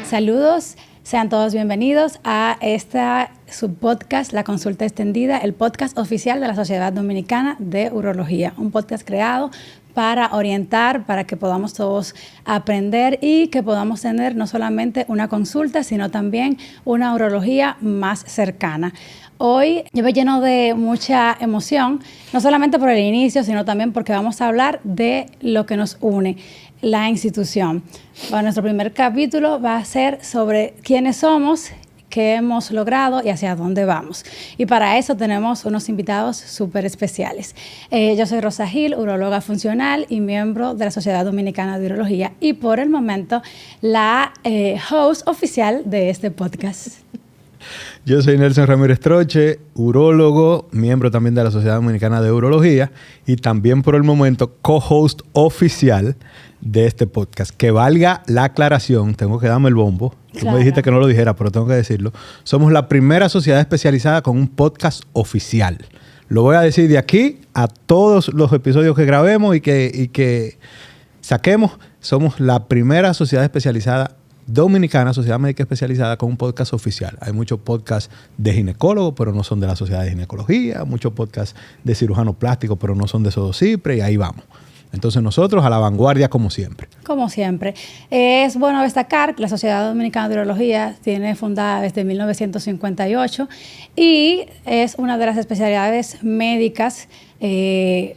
Saludos, sean todos bienvenidos a su podcast, La Consulta Extendida, el podcast oficial de la Sociedad Dominicana de Urología. Un podcast creado para orientar, para que podamos todos aprender y que podamos tener no solamente una consulta, sino también una urología más cercana. Hoy yo me lleno de mucha emoción, no solamente por el inicio, sino también porque vamos a hablar de lo que nos une, la institución. Bueno, nuestro primer capítulo va a ser sobre quiénes somos, qué hemos logrado y hacia dónde vamos. Y para eso tenemos unos invitados súper especiales. Yo soy Rosa Gil, uróloga funcional y miembro de la Sociedad Dominicana de Urología y por el momento la host oficial de este podcast. Yo soy Nelson Ramírez Troche, urólogo, miembro también de la Sociedad Dominicana de Urología y también por el momento co-host oficial de este podcast. Que valga la aclaración, tengo que darme el bombo. Claro. Tú me dijiste que no lo dijera, pero tengo que decirlo. Somos la primera sociedad especializada con un podcast oficial. Lo voy a decir de aquí a todos los episodios que grabemos y que saquemos. Somos la primera sociedad especializada dominicana, sociedad médica especializada con un podcast oficial. Hay muchos podcasts de ginecólogos, pero no son de la Sociedad de Ginecología. Muchos podcasts de cirujanos plásticos, pero no son de Sodocipre. Y ahí vamos. Entonces nosotros a la vanguardia como siempre. Como siempre. Es bueno destacar que la Sociedad Dominicana de Urología tiene fundada desde 1958 y es una de las especialidades médicas que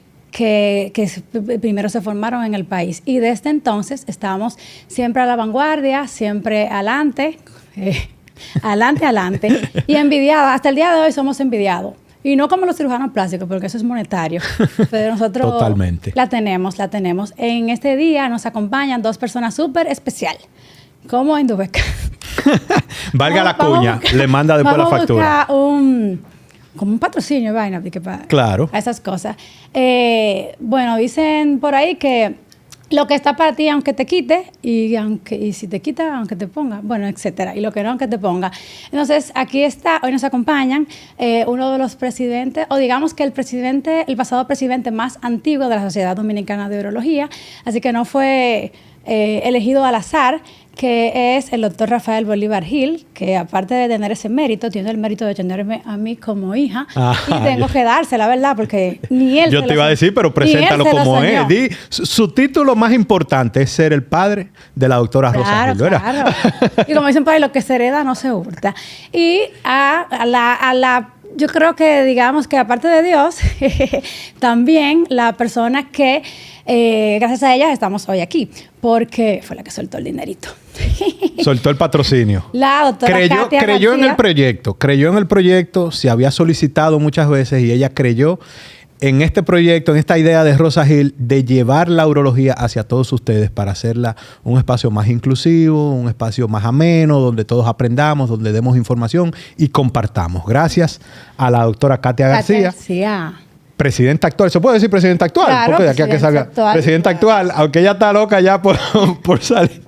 primero se formaron en el país. Y desde entonces estamos siempre a la vanguardia, siempre adelante, adelante. Y envidiados. Hasta el día de hoy somos envidiados. Y no como los cirujanos plásticos, porque eso es monetario. Pero nosotros Totalmente. La tenemos. En este día nos acompañan dos personas súper especiales. Como en Dubeca. Valga la cuña, le manda después la factura. Vamos a buscar como un patrocinio, vaina, claro. A esas cosas. Bueno, dicen por ahí que lo que está para ti, aunque te quite, y si te quita, aunque te ponga, bueno, etcétera. Y lo que no, aunque te ponga. Entonces, aquí está, hoy nos acompañan uno de los presidentes, o digamos que el pasado presidente más antiguo de la Sociedad Dominicana de Urología, así que no fue elegido al azar, que es el doctor Rafael Bolívar Gil, que aparte de tener ese mérito, tiene el mérito de tenerme a mí como hija. Y tengo que darse, la verdad, porque ni él Yo te iba a decir, pero preséntalo como es. Su título más importante es ser el padre de la doctora Rosa Gil, ¿verdad? Claro. Y como dicen por ahí, lo que se hereda no se hurta. Y yo creo que, digamos que aparte de Dios, también la persona que, gracias a ella, estamos hoy aquí, porque fue la que soltó el dinerito. Soltó el patrocinio. La doctora creyó en el proyecto, se había solicitado muchas veces y ella creyó en este proyecto, en esta idea de Rosa Gil, de llevar la urología hacia todos ustedes para hacerla un espacio más inclusivo, un espacio más ameno, donde todos aprendamos, donde demos información y compartamos. Gracias a la doctora Katia García. Presidenta actual. ¿Se puede decir presidenta actual? Claro, porque de aquí a que salga presidenta actual, aunque ella está loca ya por salir.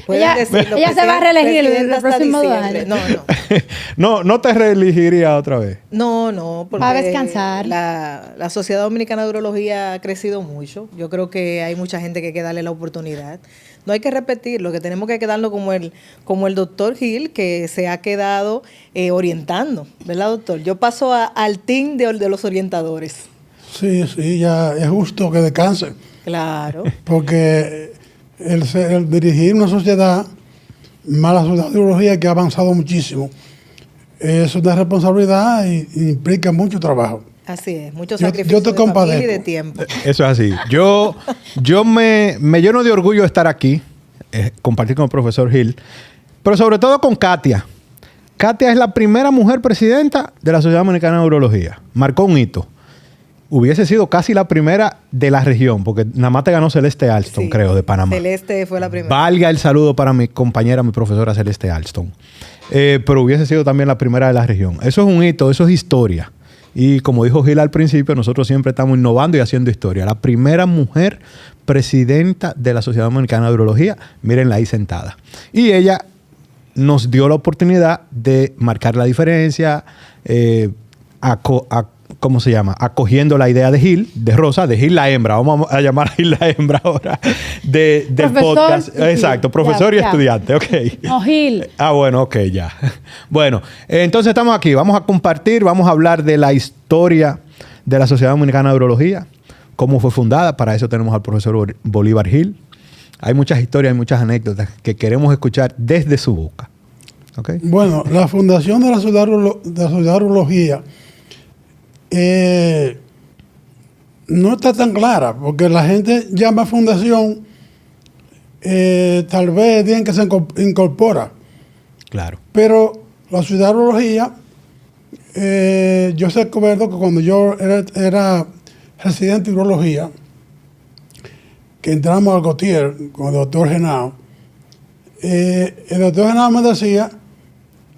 Ella se va a reelegir el próximo año. No te reelegiría otra vez. No, porque va a descansar. La Sociedad Dominicana de Urología ha crecido mucho. Yo creo que hay mucha gente que hay que darle la oportunidad. No hay que repetirlo, que tenemos que quedarnos como el doctor Gil, que se ha quedado orientando, ¿verdad, doctor? Yo paso al team de los orientadores. Sí, ya es justo que descanse. Claro. Porque el dirigir una sociedad, más la sociedad de urología, que ha avanzado muchísimo, es una responsabilidad y implica mucho trabajo. Así es, mucho sacrificio yo te de familia compadezco. Y de tiempo. Eso es así. Yo me lleno de orgullo de estar aquí, compartir con el profesor Gil, pero sobre todo con Katia. Katia es la primera mujer presidenta de la Sociedad Dominicana de Urología. Marcó un hito. Hubiese sido casi la primera de la región, porque nada más te ganó Celeste Alston, sí, creo, de Panamá. Celeste fue la primera. Valga el saludo para mi compañera, mi profesora Celeste Alston. Pero hubiese sido también la primera de la región. Eso es un hito, eso es historia. Y como dijo Gil al principio, nosotros siempre estamos innovando y haciendo historia. La primera mujer presidenta de la Sociedad Dominicana de Urología, mírenla ahí sentada. Y ella nos dio la oportunidad de marcar la diferencia, ¿cómo se llama? Acogiendo la idea de Gil, de Rosa, de Gil la hembra, vamos a llamar a Gil la hembra ahora, del Profesor podcast. y Gil. Exacto, profesor y Ya. estudiante, ok. No, Gil. Ah, bueno, ok, ya. Bueno, entonces estamos aquí, vamos a compartir, vamos a hablar de la historia de la Sociedad Dominicana de Urología, cómo fue fundada, para eso tenemos al profesor Bolívar Gil. Hay muchas historias, hay muchas anécdotas que queremos escuchar desde su boca. ¿Okay? Bueno, la fundación de la Sociedad de Urología no está tan clara, porque la gente llama fundación, tal vez digan que se incorpora, Claro. pero la Sociedad de Urología, yo recuerdo que cuando yo era residente de urología, que entramos al Gautier con el doctor Genao, el doctor Genao me decía,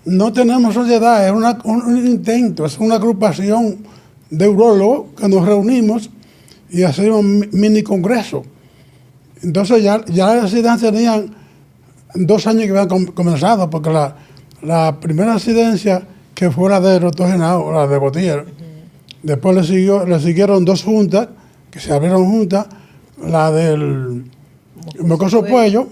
no tenemos sociedad, es un intento, es una agrupación de urólogos que nos reunimos y hacemos un mini congreso. Entonces ya las residencias tenían 2 años que habían comenzado, porque la primera residencia que fue la del doctor Genao, la de Gautier, después le siguieron 2 juntas, que se abrieron juntas, la del Mocoso Puello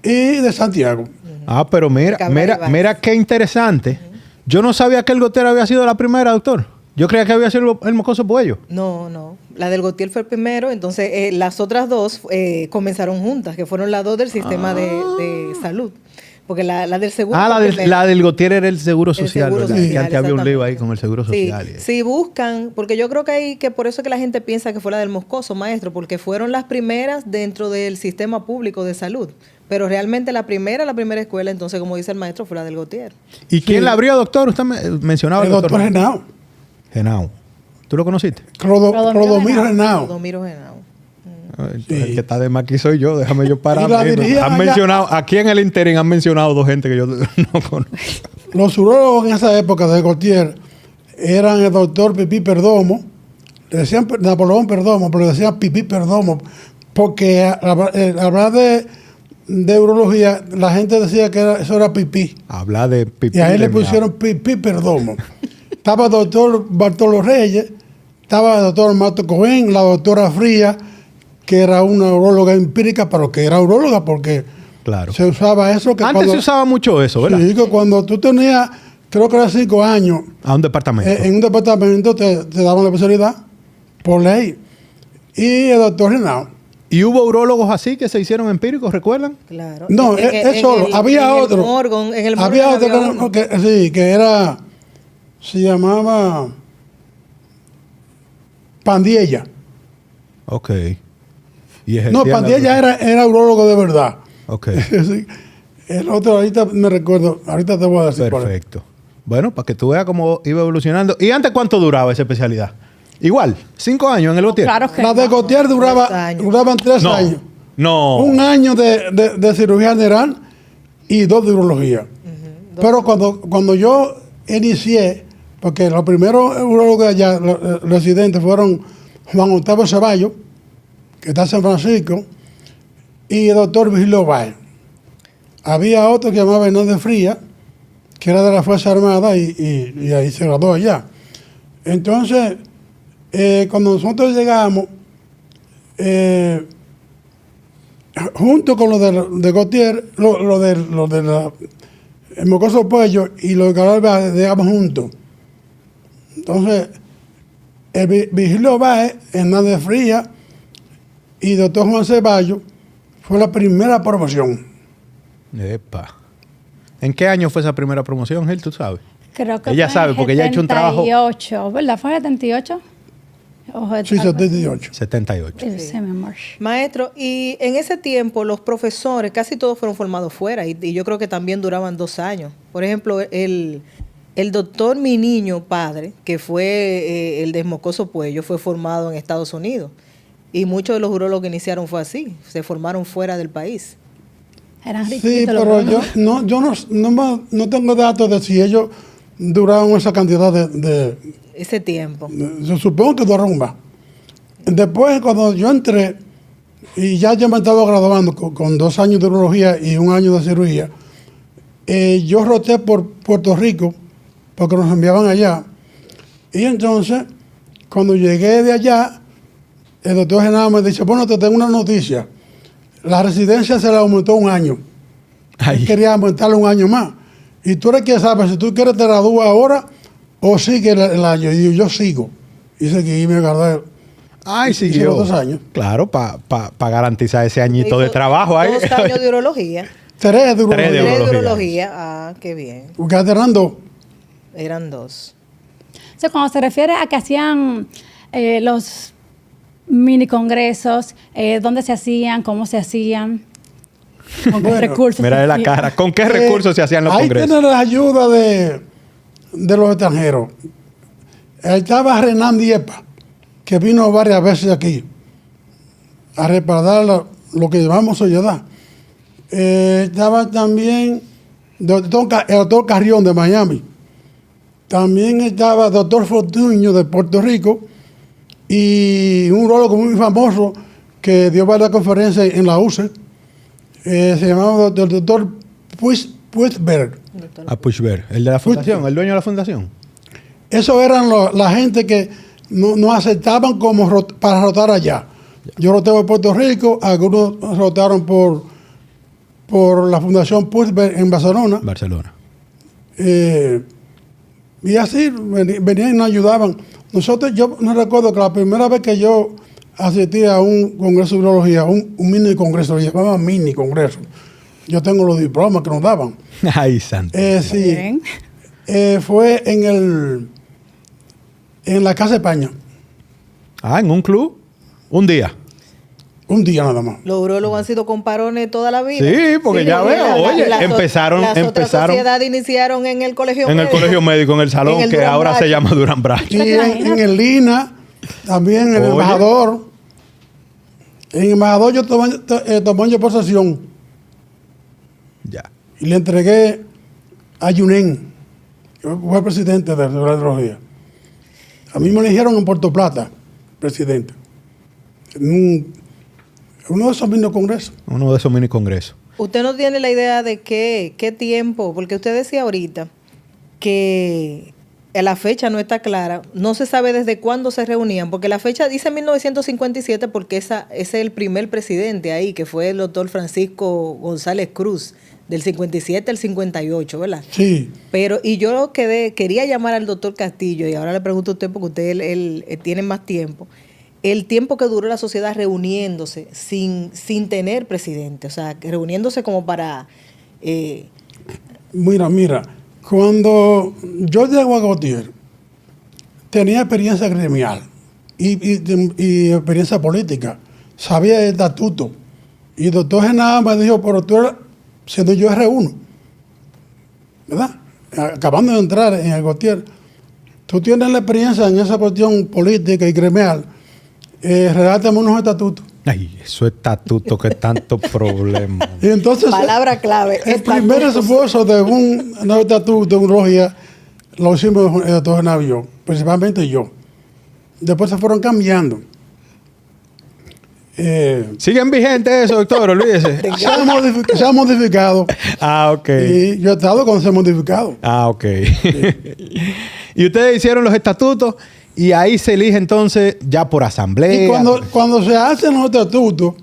y de Santiago. Ah, pero mira qué interesante. Yo no sabía que el Gautier había sido la primera, doctor. Yo creía que había sido el Mocoso Puello. No. La del Gautier fue el primero, entonces las otras 2 comenzaron juntas, que fueron las 2 del sistema de salud. Porque la del seguro... la del Gautier era el Seguro Social, Seguro ¿verdad? Social, Que antes había un lío ahí exactamente. con el Seguro Social. y eso. Sí, buscan, porque yo creo que por eso es que la gente piensa que fue la del Moscoso, maestro, porque fueron las primeras dentro del sistema público de salud. Pero realmente la primera escuela, entonces, como dice el maestro, fue la del Gautier. ¿Y quién la abrió, doctor? Usted mencionaba El doctor Genao, Genao. ¿Tú lo conociste? Clodomiro Genao. Domiro Genao. El que está de más aquí soy yo. Déjame yo parar. Y la dirigían Han allá. mencionado, aquí en el interín han mencionado 2 gente que yo no conozco. Los urólogos en esa época de Gautier eran el doctor Pipí Perdomo, le decían Napoleón Perdomo, pero le decían Pipí Perdomo, porque hablar de urología, la gente decía que eso era pipí. Habla de pipí. Y a él de le pusieron Pipí Perdomo. Estaba el doctor Bartolo Reyes, estaba el doctor Mato Cohen, la doctora Fría, que era una uróloga empírica, pero que era uróloga porque Claro. se usaba eso. Que Antes se usaba mucho eso, ¿verdad? Sí, que cuando tú tenías, creo que era 5 años, A un departamento. en un departamento te daban la especialidad por ley. Y el doctor Genao. ¿Y hubo urólogos así que se hicieron empíricos, recuerdan? Claro. No, es solo. Había otro. En el había Morgan otro había uno. que era, se llamaba Pandiella. Ok. Y ejercía No, la- Pandiella era urólogo de verdad. Ok. Sí. El otro, ahorita me recuerdo, ahorita te voy a decir cuál es. Perfecto. Bueno, para que tú veas cómo iba evolucionando. ¿Y antes cuánto duraba esa especialidad? Igual, 5 años en el Gautier. Claro que La de no. Gautier 3 años. duraban 3 No. años. No. 1 año de cirugía general y 2 de urología. Pero cuando yo inicié, porque los primeros urólogos allá, los residentes, fueron Juan Octavio Ceballos, que está en San Francisco, y el doctor Vigilio Báez. Había otro que llamaba Hernández Fría, que era de la Fuerza Armada, y ahí se graduó allá. Entonces, cuando nosotros llegamos, junto con lo de Gautier, el Mocoso Puello y lo de Carvalho, llegamos juntos. Entonces, el Vigilio Báez, Hernández Fría y doctor Juan Ceballos fue la primera promoción. Epa. ¿En qué año fue esa primera promoción, Gil? ¿Tú sabes? Creo que Ella fue sabe, en porque ella ha hecho un trabajo- 78, ¿verdad? ¿Fue 78? Sí, 78. 78. Sí, mi amor. Maestro, y en ese tiempo los profesores, casi todos fueron formados fuera y yo creo que también duraban 2 años. Por ejemplo, el doctor Mi Niño Padre, que fue el de Mocoso Puello, fue formado en Estados Unidos. Y muchos de los urólogos que iniciaron fue así, se formaron fuera del país. Eran Sí, riquitos los pero urólogos. yo no tengo datos de si ellos duraron esa cantidad de Ese tiempo. yo supongo que duraron más. Después, cuando yo entré, y ya yo me estaba graduando con 2 años de urología y 1 año de cirugía, yo roté por Puerto Rico, porque nos enviaban allá. Y entonces, Cuando llegué de allá, el doctor Genaro me dice, bueno, te tengo una noticia. La residencia se le aumentó un año. Ay. Él quería aumentarle un año más. Y tú eres quien sabe, si tú quieres te gradúas ahora o sigue el año. Y yo sigo. Y seguí y me guardé. Ay, Hice siguió. los 2 años. Claro, para garantizar ese añito de Hizo trabajo ahí. 2 años de urología. 3 de urología. 3 de 3 de urología. urología. Ah, qué bien. Porque eran 2. Eran 2. O sea, cuando se refiere a que hacían los mini congresos, ¿dónde se hacían? ¿Cómo se hacían? ¿Con qué Bueno, recursos? Mira se de la hacían? cara. ¿Con qué recursos se hacían los ahí congresos? tienen la ayuda de los extranjeros. Ahí estaba Renan Diepa, que vino varias veces aquí a respaldar lo que llamamos sociedad. Estaba también el doctor Carrión de Miami. También estaba el doctor Fortuño de Puerto Rico y un urólogo muy famoso que dio varias conferencias en la UCE. Se llamaba el doctor Puisberg. A Pushberg, el de la fundación, el dueño de la fundación. Eso eran la gente que no aceptaban como para rotar allá. Yo roté por Puerto Rico, algunos rotaron por la Fundación Puisberg en Barcelona. Barcelona. Y así venían y nos ayudaban. Yo no recuerdo que la primera vez que yo asistí a un congreso de urología, un mini congreso, lo llamaban mini congreso. Yo tengo los diplomas que nos daban. Ay, santo. Sí. Bien. Fue en la Casa de España. Ah, en un club. Un día. Un día nada más. Los urólogos han sido comparones toda la vida. Sí, porque ya veo, oye, empezaron- Las otras sociedades iniciaron en el colegio En el médico. colegio médico, en el salón, En el que Durán ahora Bracho. se llama Durán Bracho. Y en el Lina, también en el Oye. embajador. En el embajador yo tomé posesión Ya. y le entregué a Yunen, que fue presidente de la urología. A mí me eligieron en Puerto Plata, presidente. En uno de esos mismos congresos. Uno de esos mini congresos. Usted no tiene la idea de qué tiempo, porque usted decía ahorita que la fecha no está clara, no se sabe desde cuándo se reunían, porque la fecha dice 1957 porque ese es el primer presidente ahí, que fue el doctor Francisco González Cruz, del 57 al 58, ¿verdad? Sí. Pero, y yo quería llamar al doctor Castillo, y ahora le pregunto a usted, porque usted él tiene más tiempo, el tiempo que duró la sociedad reuniéndose sin tener presidente, o sea, reuniéndose como para... Mira, cuando yo llego a Gautier, tenía experiencia gremial y experiencia política, sabía el estatuto. Y el doctor Genaro me dijo, pero tú eres, siendo yo R1, ¿verdad? Acabando de entrar en el Gautier, tú tienes la experiencia en esa cuestión política y gremial, redátame unos estatutos. Ay, eso estatuto que tanto problema. Y entonces, Palabra clave. el primer esfuerzo de un estatuto de urología lo hicimos el doctor Genaro y yo, principalmente yo. Después se fueron cambiando. ¿Siguen vigentes eso, doctor? Olvídese. Se ha modificado. Ah, ok. Y yo he estado cuando se ha modificado. Ah, ok. Y ustedes hicieron los estatutos y ahí se elige entonces ya por asamblea. Y cuando se hacen los estatutos,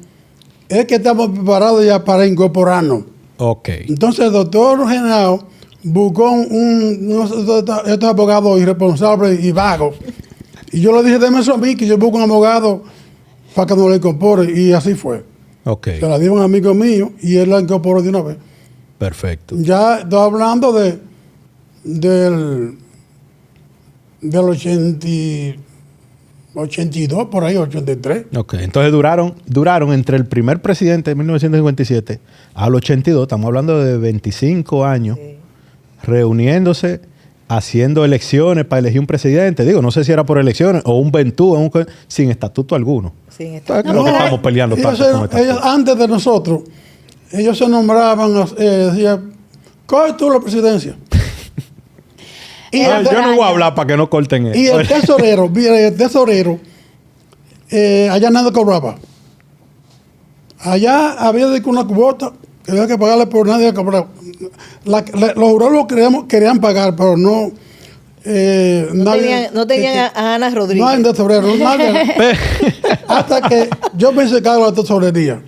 es que estamos preparados ya para incorporarnos. Ok. Entonces el doctor Genaro buscó estos abogados irresponsables y vagos. Y yo le dije, déme eso a mí, que yo busco un abogado para que nos lo incorpore. Y así fue. Ok. Se la dio a un amigo mío y él la incorporó de una vez. Perfecto. Ya estoy hablando del 82, por ahí, 83. Ok. Entonces duraron entre el primer presidente de 1957 al 82, estamos hablando de 25 años, reuniéndose, haciendo elecciones para elegir un presidente. Digo, no sé si era por elecciones o un ventú, sin estatuto alguno. Sin ¿Sabes qué es lo que estamos peleando tanto con estatuto? Ellos, antes de nosotros, ellos se nombraban, decían, coge tú la presidencia. Yo no voy a hablar para que no corten eso. Y el tesorero, mira, el tesorero, allá nada cobraba. Allá había de que una cuota que había que pagarle por nadie cobraba. Los urólogos querían pagar, pero no. No tenían a Ana Rodríguez. No hay tesorero, nadie. Hasta que yo me hice cargo de la tesorería.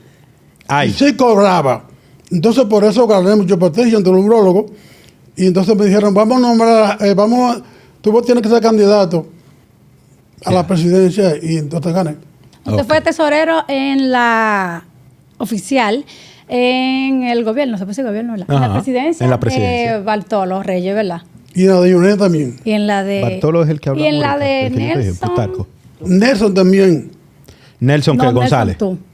Ay. Y sí cobraba. Entonces, por eso gané mucho prestigio entre los urólogos. Y entonces me dijeron, vamos a nombrar, tú tienes que ser candidato a la presidencia. Y entonces gané. Usted fue tesorero en la oficial, en el gobierno, se puede decir gobierno, ¿verdad? En la presidencia. En la presidencia. Bartolo Reyes, ¿verdad? Y en la de Yunet también. Y en la de... Bartolo es el que habla. Y en la ahorita, de el que yo te dije, Nelson. Plutarco. Nelson también. Nelson No, González. Nelson tú.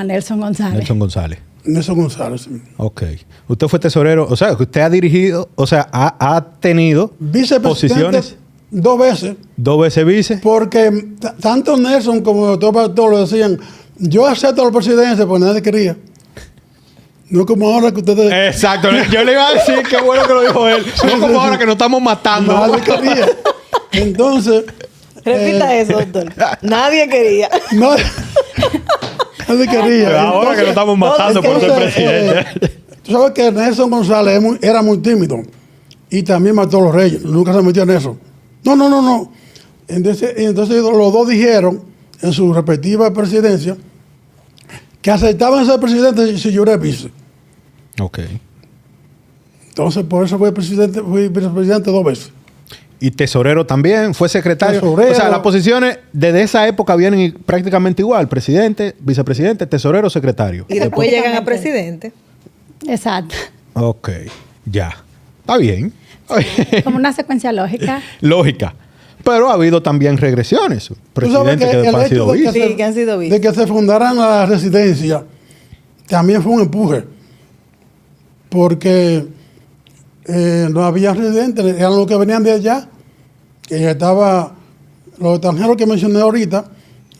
Nelson González. Nelson González. Nelson González. Sí. Ok. Usted fue tesorero, o sea, que usted ha dirigido, o sea, ha tenido Vicepresidente posiciones 2 veces. 2 veces vice. Porque tanto Nelson como el doctor Bartolo decían, yo acepto la presidencia porque nadie quería. No como ahora que ustedes... Exacto. Yo le iba a decir, qué bueno que lo dijo él. No como ahora que nos estamos matando. Nadie quería. Entonces... Repita eso, doctor. Nadie quería. Nadie quería. Pero ahora que nos estamos matando por ser presidente. Tú sabes que Nelson González era muy tímido. Y también Bartolo Reyes. Nunca se metió en eso. No. Entonces los dos dijeron en su respectiva presidencia que aceptaban ser presidente si yo era vice. Ok. Entonces, por eso fui vicepresidente 2 veces. Y tesorero también, fue secretario. Tesorero. O sea, las posiciones desde esa época vienen prácticamente igual. Presidente, vicepresidente, tesorero, secretario. Y después llegan a presidente. Exacto. Ok, ya. Está bien. Como una secuencia lógica. Lógica. Pero ha habido también regresiones. Presidente que que el después ha hecho sido de que vice. Sí, que han sido vice. De que se fundaran la residencia también fue un empuje. Porque no había residentes, eran los que venían de allá, que ya estaba los extranjeros que mencioné ahorita,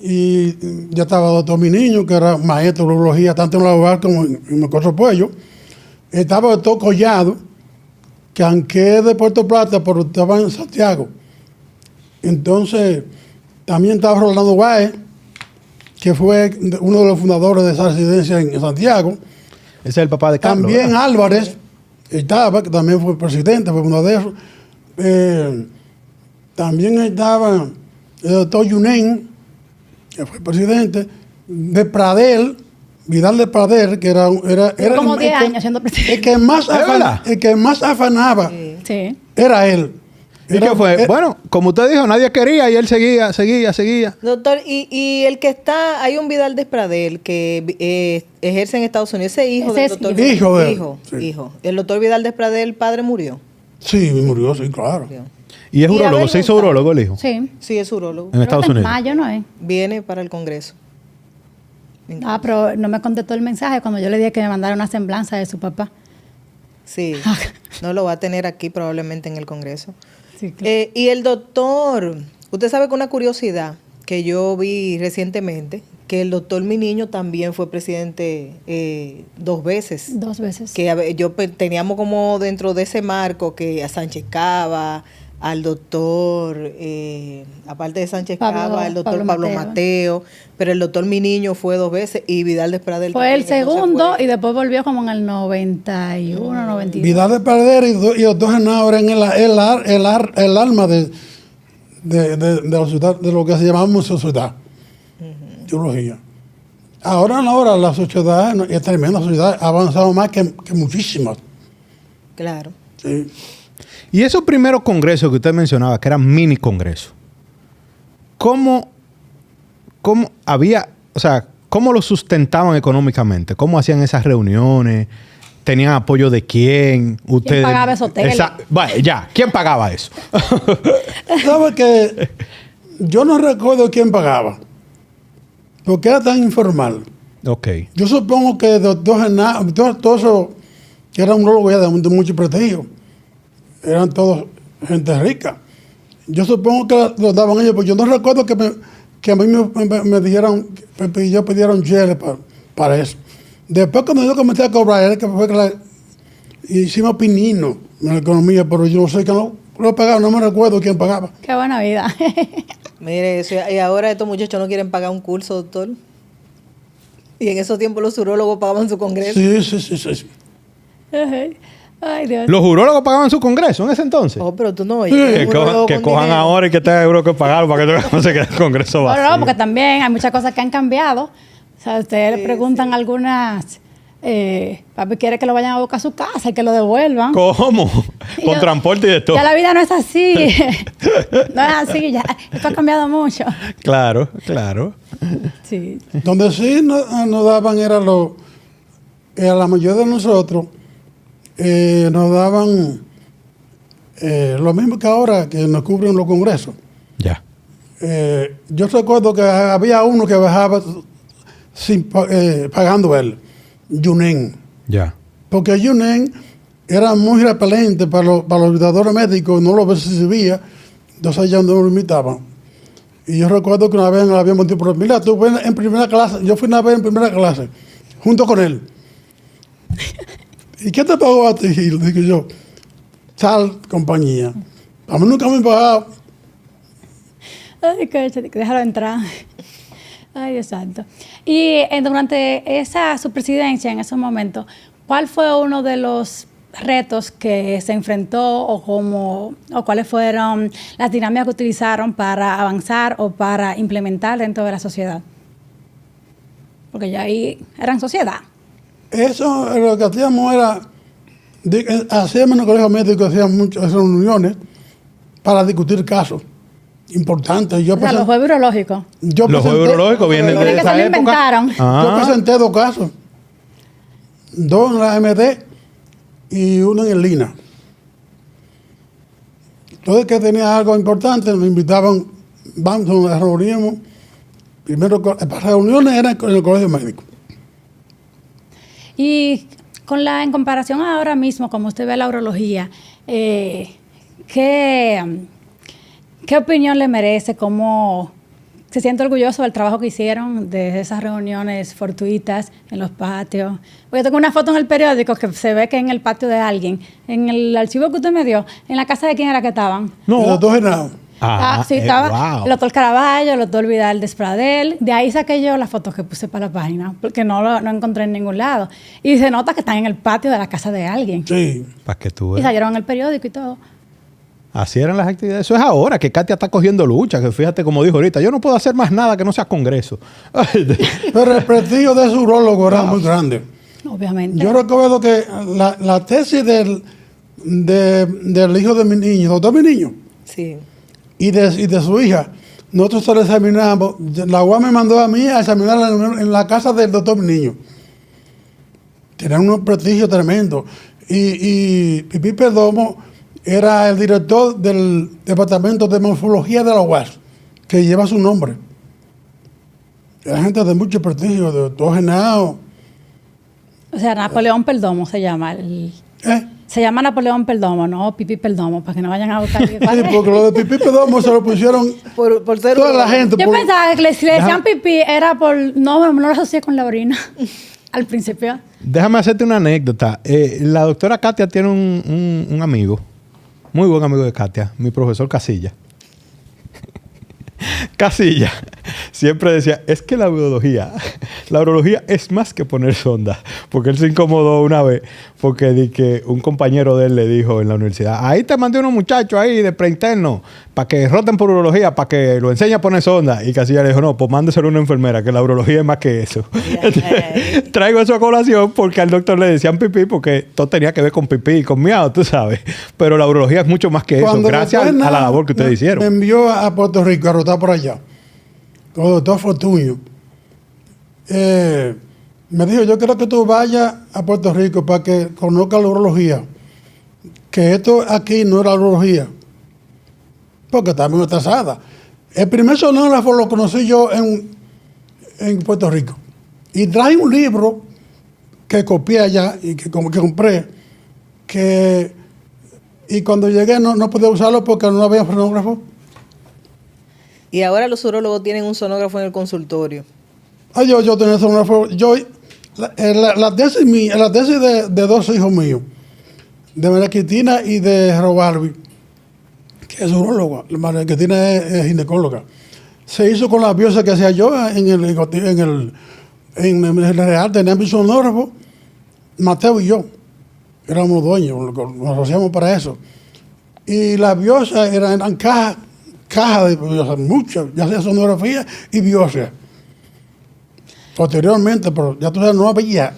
y ya estaba doctor Mi Niño, que era maestro de urología, tanto en la UAR como en Mocoso Puello. Estaba el doctor Collado, que aunque es de Puerto Plata, pero estaba en Santiago. Entonces, también estaba Rolando Báez, que fue uno de los fundadores de esa residencia en Santiago. Ese es el papá de Carlos. También ¿verdad? Álvarez estaba, que también fue presidente, fue uno de esos. También estaba el doctor Yunen, que fue presidente, de Pradel, Vidal de Pradel, que era Como el 10 que- años siendo presidente. el que más afanaba Sí. era él. ¿Y qué fue? Bueno, como usted dijo, nadie quería y él seguía. Doctor, y el que está, hay un Vidal de Pradel que ejerce en Estados Unidos, ese hijo Ese del es doctor. hijo de él, sí. Hijo. El doctor Vidal de Pradel, el padre murió. Sí, murió, sí, claro. Y es Y urólogo, Abel se hizo González. urólogo el hijo. Sí. Sí, es urólogo. En Creo Estados que en Unidos. mayo, ¿no es? Viene para el Congreso. Pero no me contestó el mensaje cuando yo le dije que me mandara una semblanza de su papá. Sí, no lo va a tener aquí probablemente en el Congreso. Sí, claro. Y el doctor, usted sabe que una curiosidad que yo vi recientemente, que el doctor Mi Niño también fue presidente 2 veces. 2 veces. Que teníamos como dentro de ese marco que a Sánchez Cava, al doctor, aparte de Sánchez Cava, el doctor Pablo Mateo, pero el doctor Mi Niño fue 2 veces y Vidal de Pradel Fue el también, entonces segundo fue- y después volvió como en el 91, 92. Vidal de Pradel y doctor Genao eran el alma de la ciudad, de lo que se llamamos sociedad. Teología. Ahora la sociedad es tremenda, la sociedad ha avanzado más que muchísimas. Claro. Sí. Y esos primeros congresos que usted mencionaba, que eran mini congresos, ¿cómo había, o sea, cómo lo sustentaban económicamente? ¿Cómo hacían esas reuniones? ¿Tenían apoyo de quién? ¿Ustedes? pagaba esos hoteles? Vale, ya. ¿Quién pagaba eso? ¿Sabes que yo no recuerdo quién pagaba? Porque era tan informal. Ok. Yo supongo que el doctor Genao, todo eso, que era un urologo ya de mucho prestigio, eran todos gente rica. Yo supongo que lo daban ellos, porque yo no recuerdo que a mí me dijeron, ellos pidieron cheles para eso. Después cuando yo comencé a cobrar, que fue que hicimos pinino en la economía, pero yo no sé que lo pagaba, no me recuerdo quién pagaba. Qué buena vida. Mire, eso, y ahora estos muchachos no quieren pagar un curso, doctor. Y en esos tiempos los urólogos pagaban su congreso. Sí. Ujú. Ay, Dios. Los urólogos pagaban su congreso en ese entonces. Oh, pero tú no Sí. oyes. Que, Un urologo que con cojan dinero. ahora y que te euros que pagar para que no se quede el congreso vacío. Bueno, no, porque también hay muchas cosas que han cambiado. O sea, ustedes le preguntan algunas... papi quiere que lo vayan a buscar a su casa y que lo devuelvan. ¿Cómo? Y Con yo- transporte y de todo. Ya la vida no es así. No es así, ya. Esto ha cambiado mucho. Claro, claro. Sí. Donde sí nos daban era a la mayoría de nosotros, nos daban lo mismo que ahora que nos cubren los congresos. Ya. Yo recuerdo que había uno que bajaba pagando él, Yunen. Ya. Porque Yunen era muy repelente para los visitadores médicos, no lo recibía, entonces allá donde lo invitaban. Y yo recuerdo que una vez la habíamos dicho, mira, tú ven en primera clase, yo fui una vez en primera clase, junto con él. ¿Y qué te pagó a ti? Y le dije yo, tal compañía. A mí nunca me pagaba. Ay, coche, déjalo entrar. Ay, Dios santo. Y durante su presidencia, en esos momentos, ¿cuál fue uno de los retos que se enfrentó o cuáles fueron las dinámicas que utilizaron para avanzar o para implementar dentro de la sociedad? Porque ya ahí eran sociedad. Eso lo que hacíamos era, hacíamos en el colegio médico, hacíamos muchas reuniones para discutir casos importantes. O sea, los juegos virológicos. Los juegos urológicos vienen Tienen de que esa se lo época. inventaron. Yo presenté 2 casos, 2 en la MD y 1 en el Lina. Entonces que tenía algo importante, me invitaban, vamos, nos reuníamos. Primero, las reuniones eran en el colegio médico. Y en comparación ahora mismo, como usted ve la urología, ¿qué opinión le merece? ¿Cómo se siente orgulloso del trabajo que hicieron, de esas reuniones fortuitas en los patios? Yo tengo una foto en el periódico que se ve que en el patio de alguien, en el archivo que usted me dio, en la casa de quién era que estaban. Y los 2 Genados. Sí, estaba wow. el doctor Caraballo, el doctor Vidal Despradel. De ahí saqué yo las fotos que puse para la página, porque no encontré en ningún lado. Y se nota que están en el patio de la casa de alguien. Sí. Para que tú Y veas. salieron en el periódico y todo. Así eran las actividades. Eso es ahora que Katia está cogiendo lucha. Que fíjate, como dijo ahorita, yo no puedo hacer más nada que no sea congreso. Pero el prestigio de su urólogo era muy grande. Obviamente. Yo recuerdo que la tesis del hijo de mi niño, doctor mi niño, Sí. y de su hija, nosotros se la examinamos. La UAM me mandó a mí a examinarla en la casa del doctor mi niño. Tenían un prestigio tremendo. Y Pipí Perdomo era el director del departamento de morfología de la UAS, que lleva su nombre. Era gente de mucho prestigio, de doctor Genao. O sea, Napoleón Perdomo se llama. Se llama Napoleón Perdomo, no Pipi Perdomo, para que no vayan a buscar. Sí, porque lo de Pipí Perdomo se lo pusieron Por ser toda la urólogo. gente. Yo por- pensaba que si le decían pipí era por... No lo asocié con la orina. Al principio. Déjame hacerte una anécdota. La doctora Katia tiene un amigo, muy buen amigo de Katia, mi profesor Casilla. Casilla siempre decía, es que la urología es más que poner sonda. Porque él se incomodó una vez porque di que un compañero de él le dijo en la universidad, ahí te mandé unos muchachos ahí de preinterno para que roten por urología, para que lo enseñe a poner sonda. Y Casilla le dijo, no, pues mándeselo a una enfermera, que la urología es más que eso. Traigo eso a colación porque al doctor le decían pipí porque todo tenía que ver con pipí y con miado, tú sabes. Pero la urología es mucho más que eso, Cuando gracias después a la labor que ustedes me hicieron. envió a Puerto Rico a rotar por allá, con el doctor Fortuño. Me dijo, yo quiero que tú vayas a Puerto Rico para que conozcas la urología. Que esto aquí no era urología, porque está muy atrasada. El primer sonógrafo lo conocí yo en Puerto Rico. Y traje un libro que copié allá y que compré, y cuando llegué no podía usarlo porque no había sonógrafo. Y ahora los urólogos tienen un sonógrafo en el consultorio. Yo tenía sonógrafo. La tesis de 2 hijos míos, de María Cristina y de Robarbi, que es uróloga, María Cristina es ginecóloga, se hizo con la biopsia que hacía yo en el Real. Tenía mi sonógrafo, Mateo y yo. éramos dueños, nos hacíamos para eso. Y las biopsias eran cajas de biopsias, muchas, ya sea sonografía y biopsia. Posteriormente, pero ya tú sabes, no había,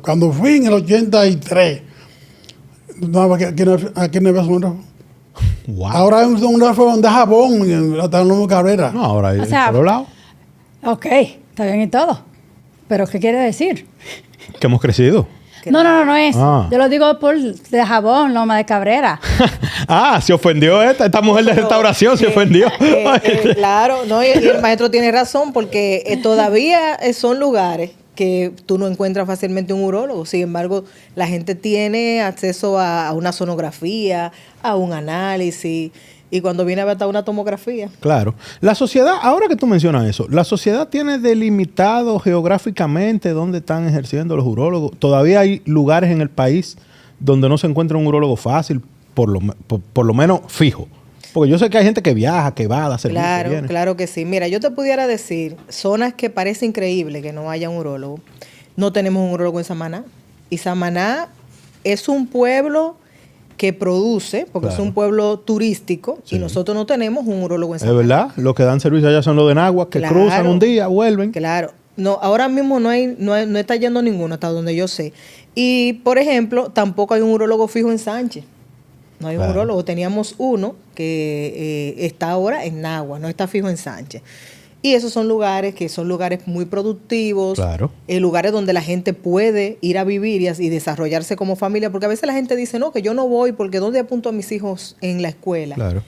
cuando fui en el 83, no, aquí no había sonógrafo. Wow. Ahora hay un sonógrafo de jabón, hasta en la carrera. No, ahora hay O sea, por todos lados. Ok, está bien y todo. Pero ¿qué quiere decir? Que hemos crecido. No es. Ah. Yo lo digo por de jabón, Loma de Cabrera. Se ofendió esta mujer de restauración, se ofendió. Claro, no, y el maestro tiene razón porque todavía son lugares que tú no encuentras fácilmente un urólogo. Sin embargo, la gente tiene acceso a una sonografía, a un análisis, y cuando viene a ver hasta una tomografía. Claro. La sociedad, ahora que tú mencionas eso, ¿la sociedad tiene delimitado geográficamente dónde están ejerciendo los urólogos? ¿Todavía hay lugares en el país donde no se encuentra un urólogo fácil, por lo menos fijo? Porque yo sé que hay gente que viaja, que va a dar servicio. Claro, viene. claro que sí. Mira, yo te pudiera decir, zonas que parece increíble que no haya un urólogo. No tenemos un urólogo en Samaná. Y Samaná es un pueblo que produce, porque Claro. es un pueblo turístico, Sí. y nosotros no tenemos un urólogo en Es Samaná. verdad, los que dan servicio allá son los de Nagua, que Claro. cruzan un día, vuelven. Claro. No, ahora mismo no está yendo ninguno, hasta donde yo sé. Y, por ejemplo, tampoco hay un urólogo fijo en Sánchez. No hay un Claro. urólogo. Teníamos uno que está ahora en Nagua, no está fijo en Sánchez. Y esos son lugares que son lugares muy productivos, Claro. lugares donde la gente puede ir a vivir y desarrollarse como familia, porque a veces la gente dice, no, que yo no voy porque ¿dónde apunto a mis hijos en la escuela? Claro.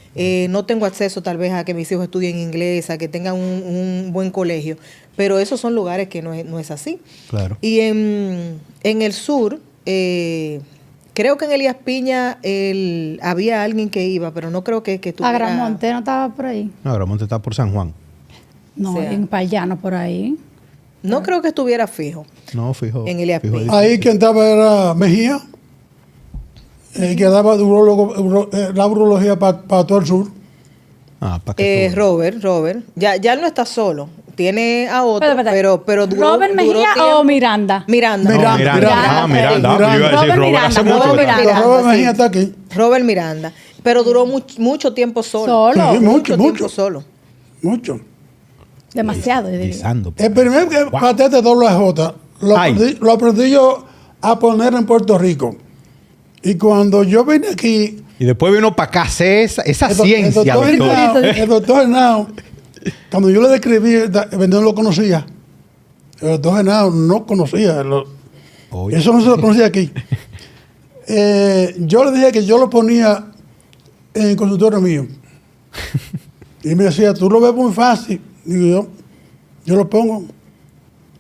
No tengo acceso tal vez a que mis hijos estudien inglés, a que tengan un buen colegio, pero esos son lugares que no es así. Claro. Y en el sur, creo que en Elías Piña había alguien que iba, pero no creo que tuviera... Agramonte no estaba por ahí. No, Agramonte está por San Juan. No, O sea, en Payano por ahí. No creo que estuviera fijo. No, fijo. En Elías fijo Piña. Ahí quien estaba era Mejía, que daba la urología para todo el sur. Para que tú- Robert. Ya él no está solo. Tiene a otro, Espérate. pero duró... ¿Robert duró Mejía tiempo. o Miranda? Miranda. No, Miranda, Miranda. Miranda. Yo iba a decir Robert Robert hace Miranda, mucho. Robert que está. Miranda, Robert sí. Mejía está aquí. Robert Miranda. Pero duró mucho tiempo solo. Solo. Sí, mucho. tiempo solo. Mucho. Demasiado, yo diría. Guisando. El primer catete doble J Ay. lo aprendí yo a poner en Puerto Rico. Y cuando yo vine aquí, Y después vino para acá hacer esa el ciencia. doctor doctor. Henao, el doctor Henao, cuando yo le describí, no lo conocía. El doctor Henao no conocía. Oye. Eso no se lo conocía aquí. Yo le dije que yo lo ponía en el consultorio mío. Y me decía, tú lo ves muy fácil. Digo yo lo pongo.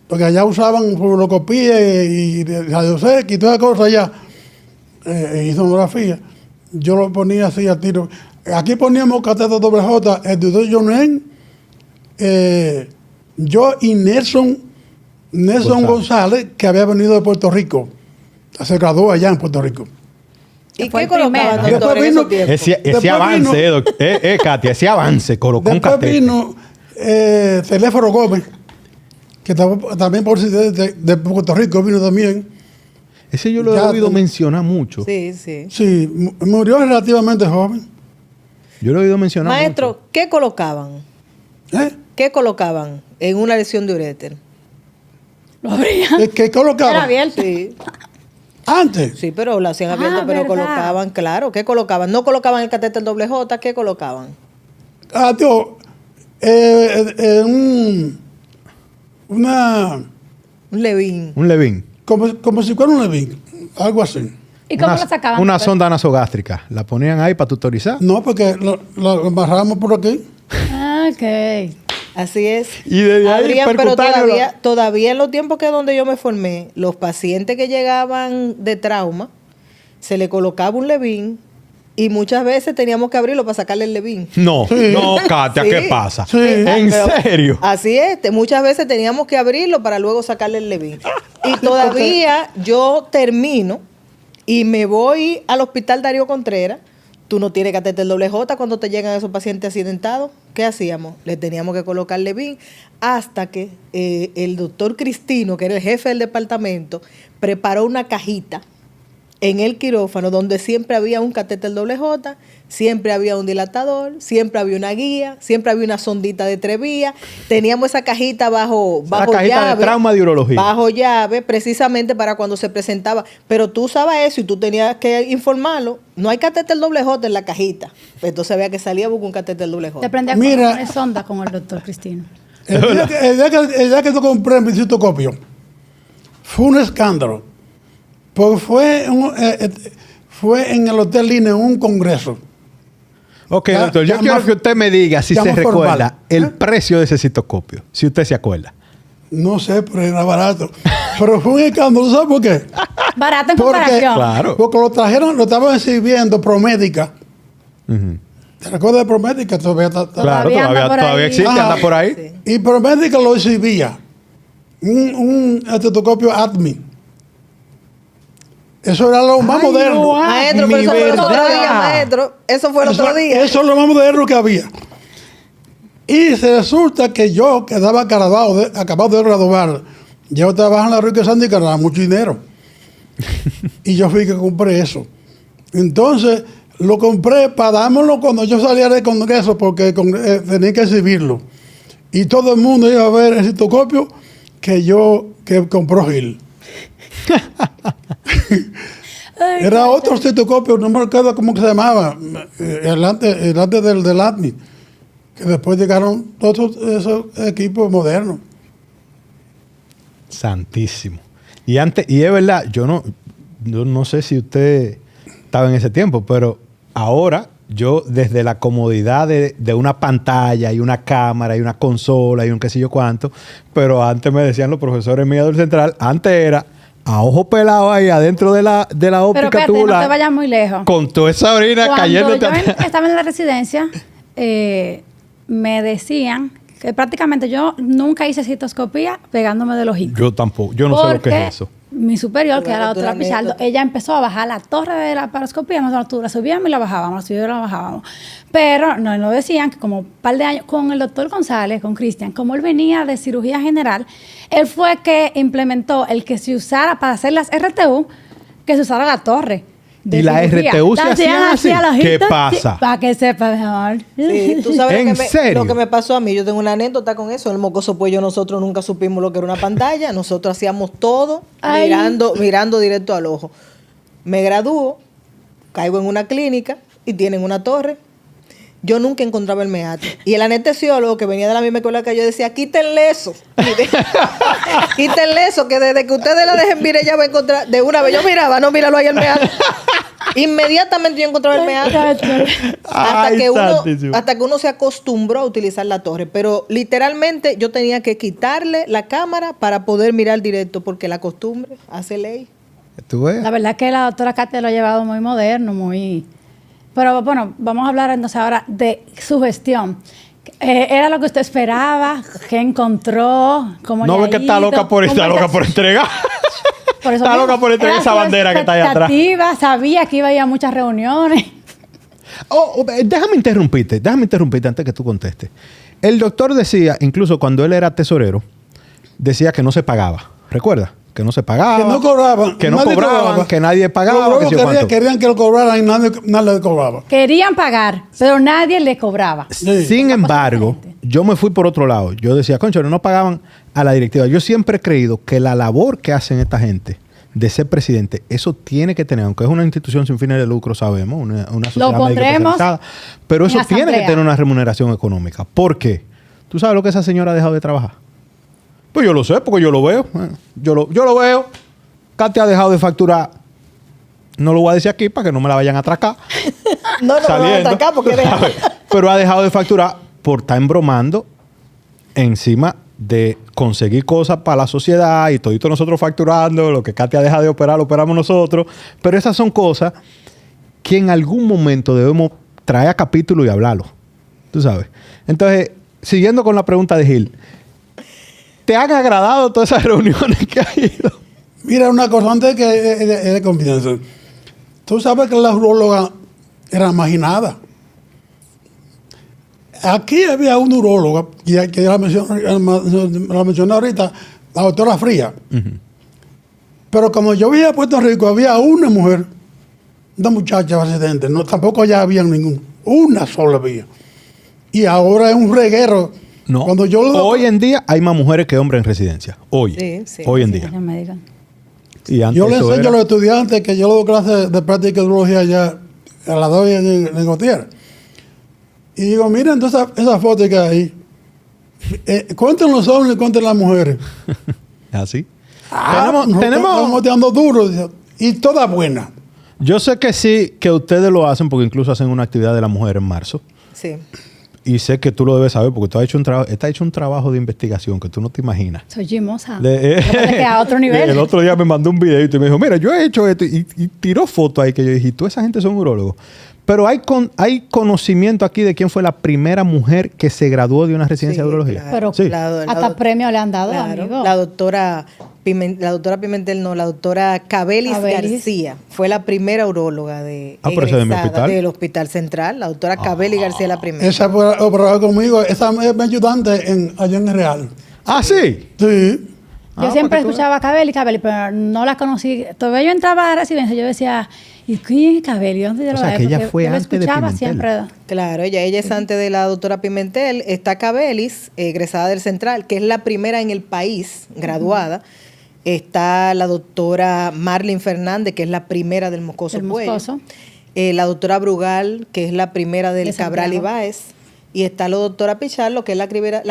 Porque allá usaban fluoroscopía y radios X y todas las cosas allá. Y sonografía. Yo lo ponía así a tiro. Aquí poníamos cateto doble J, el doctor Jonen, yo y Nelson González, que había venido de Puerto Rico. Se graduó allá en Puerto Rico. ¿Y Fue qué el colocaban, primero. doctor, en Después esos vino- tiempos? Ese Después avance, vino- Katia, ese avance colocó un Después catete. vino Teléfono Gómez, que también por de Puerto Rico vino también. Ese yo lo he Ya oído te- mencionar mucho. Sí, sí. Sí, murió relativamente joven. Yo lo he oído mencionar Maestro, mucho. ¿qué colocaban? ¿Eh? ¿Qué colocaban en una lesión de uréter? Lo abría. ¿Qué colocaban? Era abierto. Sí, Antes. sí, pero lo hacían abierto, pero ¿verdad? colocaban, claro, ¿qué colocaban? No colocaban el catéter doble J, ¿qué colocaban? Tío, una Un levín. Un levín. como si fuera un levín, algo así. ¿Y cómo Una- lo sacaban? Una sonda nasogástrica. La ponían ahí para tutorizar. No, porque lo amarramos por aquí. Ah, ok. Así es. Y desde ahí Habrían, pero percutáneo todavía en los tiempos que donde yo me formé, los pacientes que llegaban de trauma, se le colocaba un levín y muchas veces teníamos que abrirlo para sacarle el levín. No, Sí. no, Katia, Sí. ¿qué pasa? Sí. ¿En Pero serio? Así es, muchas veces teníamos que abrirlo para luego sacarle el levín. Y todavía yo termino y me voy al hospital Darío Contreras. Tú no tienes catéter doble J cuando te llegan esos pacientes accidentados. ¿Qué hacíamos? Le teníamos que colocar levín hasta que el doctor Cristino, que era el jefe del departamento, preparó una cajita en el quirófano, donde siempre había un catéter doble J, siempre había un dilatador, siempre había una guía, siempre había una sondita de 3 vías. Teníamos esa cajita bajo la cajita llave. de trauma de urología. Bajo llave, precisamente para cuando se presentaba. Pero tú usabas eso y tú tenías que informarlo. No hay catéter doble J en la cajita. Entonces había que salir a buscar un catéter doble J. Te aprendí a Mira. poner sonda con el doctor Cristino. El día que yo compré mi citocopio, fue un escándalo. Porque fue en el Hotel Lina, en un congreso. Ok, Ya- doctor, yo ya quiero más- que usted me diga si ya se más recuerda formal. el precio de ese citocopio, si usted se acuerda. No sé, pero era barato. Pero fue un escándalo, ¿sabes por qué? Barato en Porque- comparación. Claro. Porque lo estaban exhibiendo Promédica. ¿Te recuerdas de Promédica? Todavía está. Claro, Todavía anda por todavía ahí. existe, Ajá. anda por ahí. Sí. Y Promédica lo exhibía. Un estetoscopio Admin. Eso era lo más moderno. Maestro, pero Mi eso fue el otro verdad. día, maestro. Eso fue el otro día. Eso es lo más moderno que había. Y se resulta que yo quedaba acabado de graduar. Yo trabajaba en la Rica Sandy, que ganaba mucho dinero. Y yo fui que compré eso. Entonces, lo compré para dármelo cuando yo salía del congreso, porque tenía que exhibirlo. Y todo el mundo iba a ver el citocopio que compró Gil. Era otro citocopio, no me acuerdo cómo que se llamaba, el antes del ADMI, que después llegaron todos esos equipos modernos. Santísimo. Y es verdad, yo no sé si usted estaba en ese tiempo, pero ahora yo desde la comodidad de una pantalla y una cámara y una consola y un qué sé yo cuánto, pero antes me decían los profesores míos del central, antes era a ojo pelado ahí adentro de la Pero óptica espérate, no tubular te vayas muy lejos. con toda esa orina Cuando cayéndote yo atrás. estaba en la residencia, me decían que prácticamente yo nunca hice citoscopía pegándome del ojito. Yo tampoco, yo no sé lo que Porque es eso. mi superior, que era la Doctora doctora Pichardo, anécdota. ella empezó a bajar la torre de la paroscopía. Nosotros la subíamos y la bajábamos, la subíamos y la bajábamos. Pero nos decían que como un par de años con el doctor González, con Cristian, como él venía de cirugía general, él fue que implementó el que se usara para hacer las RTU, que se usara la torre. de ¿Y la cirugía. RTU se La hacían así? al ojito, ¿Qué pasa? Para que sepa mejor. Sí, tú sabes ¿En serio? lo que me pasó a mí. Yo tengo una anécdota con eso. El mocoso pollo, nosotros nunca supimos lo que era una pantalla. Nosotros hacíamos todo Ay. mirando directo al ojo. Me gradúo, caigo en una clínica y tienen una torre. Yo nunca encontraba el meate. Y el anestesiólogo que venía de la misma escuela que yo decía, quítenle eso. Quítenle eso, que desde que ustedes la dejen, mire, ella va a encontrar. De una vez yo miraba, no, míralo ahí el meate. Inmediatamente yo encontraba el meate. Ay, santísimo. Hasta que uno se acostumbró a utilizar la torre. Pero literalmente yo tenía que quitarle la cámara para poder mirar directo, porque la costumbre hace ley. ¿Tú ves? La verdad es que la doctora Katia lo ha llevado muy moderno, muy... Pero bueno, vamos a hablar entonces ahora de su gestión. ¿Era lo que usted esperaba? ¿Qué encontró? ¿Cómo No le ve que ha está ido? loca por ¿Cómo entregar. Por eso Está mismo, loca por entregar era esa su bandera que está ahí atrás. expectativa, sabía que iba a ir a muchas reuniones. Déjame interrumpirte antes que tú contestes. El doctor decía, incluso cuando él era tesorero, decía que no se pagaba. ¿Recuerda? Que no se pagaba. Que no cobraban. Que no nadie cobraban, que nadie pagaba. Los que sí o querían, cuánto. querían que lo cobraran y nadie le cobraba. Querían pagar, pero nadie le cobraba. Sí. Sin embargo, diferente. yo me fui por otro lado. Yo decía, concho, no pagaban a la directiva. Yo siempre he creído que la labor que hacen esta gente de ser presidente, eso tiene que tener, aunque es una institución sin fines de lucro, sabemos, una sociedad médica pondremos especializada, pero eso en tiene que asamblea. tener una remuneración económica. ¿Por qué? ¿Tú sabes lo que esa señora ha dejado de trabajar? Pues yo lo sé, porque yo lo veo. Yo lo veo. Katia ha dejado de facturar. No lo voy a decir aquí para que no me la vayan a atracar. No, no, Saliendo. no, acá porque deja. Pero ha dejado de facturar por estar embromando encima de conseguir cosas para la sociedad y todito nosotros facturando. Lo que Katia deja de operar, lo operamos nosotros. Pero esas son cosas que en algún momento debemos traer a capítulo y hablarlo. Tú sabes. Entonces, siguiendo con la pregunta de Gil, ¿te han agradado todas esas reuniones que ha ido? Mira, una cosa antes que de confianza. Tú sabes que la uróloga era marginada. Aquí había una uróloga, que la mencioné ahorita, la doctora Fría. Pero como yo vivía en Puerto Rico, había una mujer, una muchacha residente, no, tampoco ya había ninguna, una sola había. Y ahora es un reguero. No. Cuando yo Hoy en día hay más mujeres que hombres en residencia. Hoy. Sí. Hoy en Sí, día. ellos me digan. Y antes yo le eso enseño era- a los estudiantes que yo le doy clases de práctica de urología ya a las 2 en Gautier. Y digo, miren todas esas fotos que hay. Cuenten los hombres y cuenten las mujeres. ¿Así? Estamos tenemos dando duro y todas buenas. Yo sé que sí, que ustedes lo hacen porque incluso hacen una actividad de la mujer en marzo. Sí. Y sé que tú lo debes saber porque tú has hecho un trabajo de investigación que tú no te imaginas. Soy chismosa. De- Lo que pasa es que a otro nivel. El otro día me mandó un videito y me dijo, mira, yo he hecho esto. Y tiró fotos ahí que yo dije, ¿y toda esa gente son urólogos? Pero hay conocimiento aquí de quién fue la primera mujer que se graduó de una residencia Sí, de urología. Pero Sí. hasta premio le han dado, Claro, amigo. la doctora Pimentel, no, la doctora Cabelis Cabelis. García fue la primera uróloga de pero esa es de mi egresada hospital. del Hospital Central. La doctora Cabelis García la primera. Esa fue operada conmigo, esa es mi ayudante allá en el Real. Ah, sí. Sí. Yo Ah, siempre para que tú escuchaba a Cabelli, pero no la conocí. Todavía yo entraba a la residencia, yo decía, ¿y quién es Cabelli? ¿Dónde yo O lo sea, veo? que ella Porque fue yo lo antes de escuchaba Pimentel. siempre. Claro, ella es antes de la doctora Pimentel. Está Cabelis, egresada del Central, que es la primera en el país graduada. Está la doctora Marlene Fernández, que es la primera del Moscoso Del Puello. Moscoso. La doctora Brugal, que es la primera del De Cabral Santiago. Ibáez. Y está la doctora Pichardo, que es la primera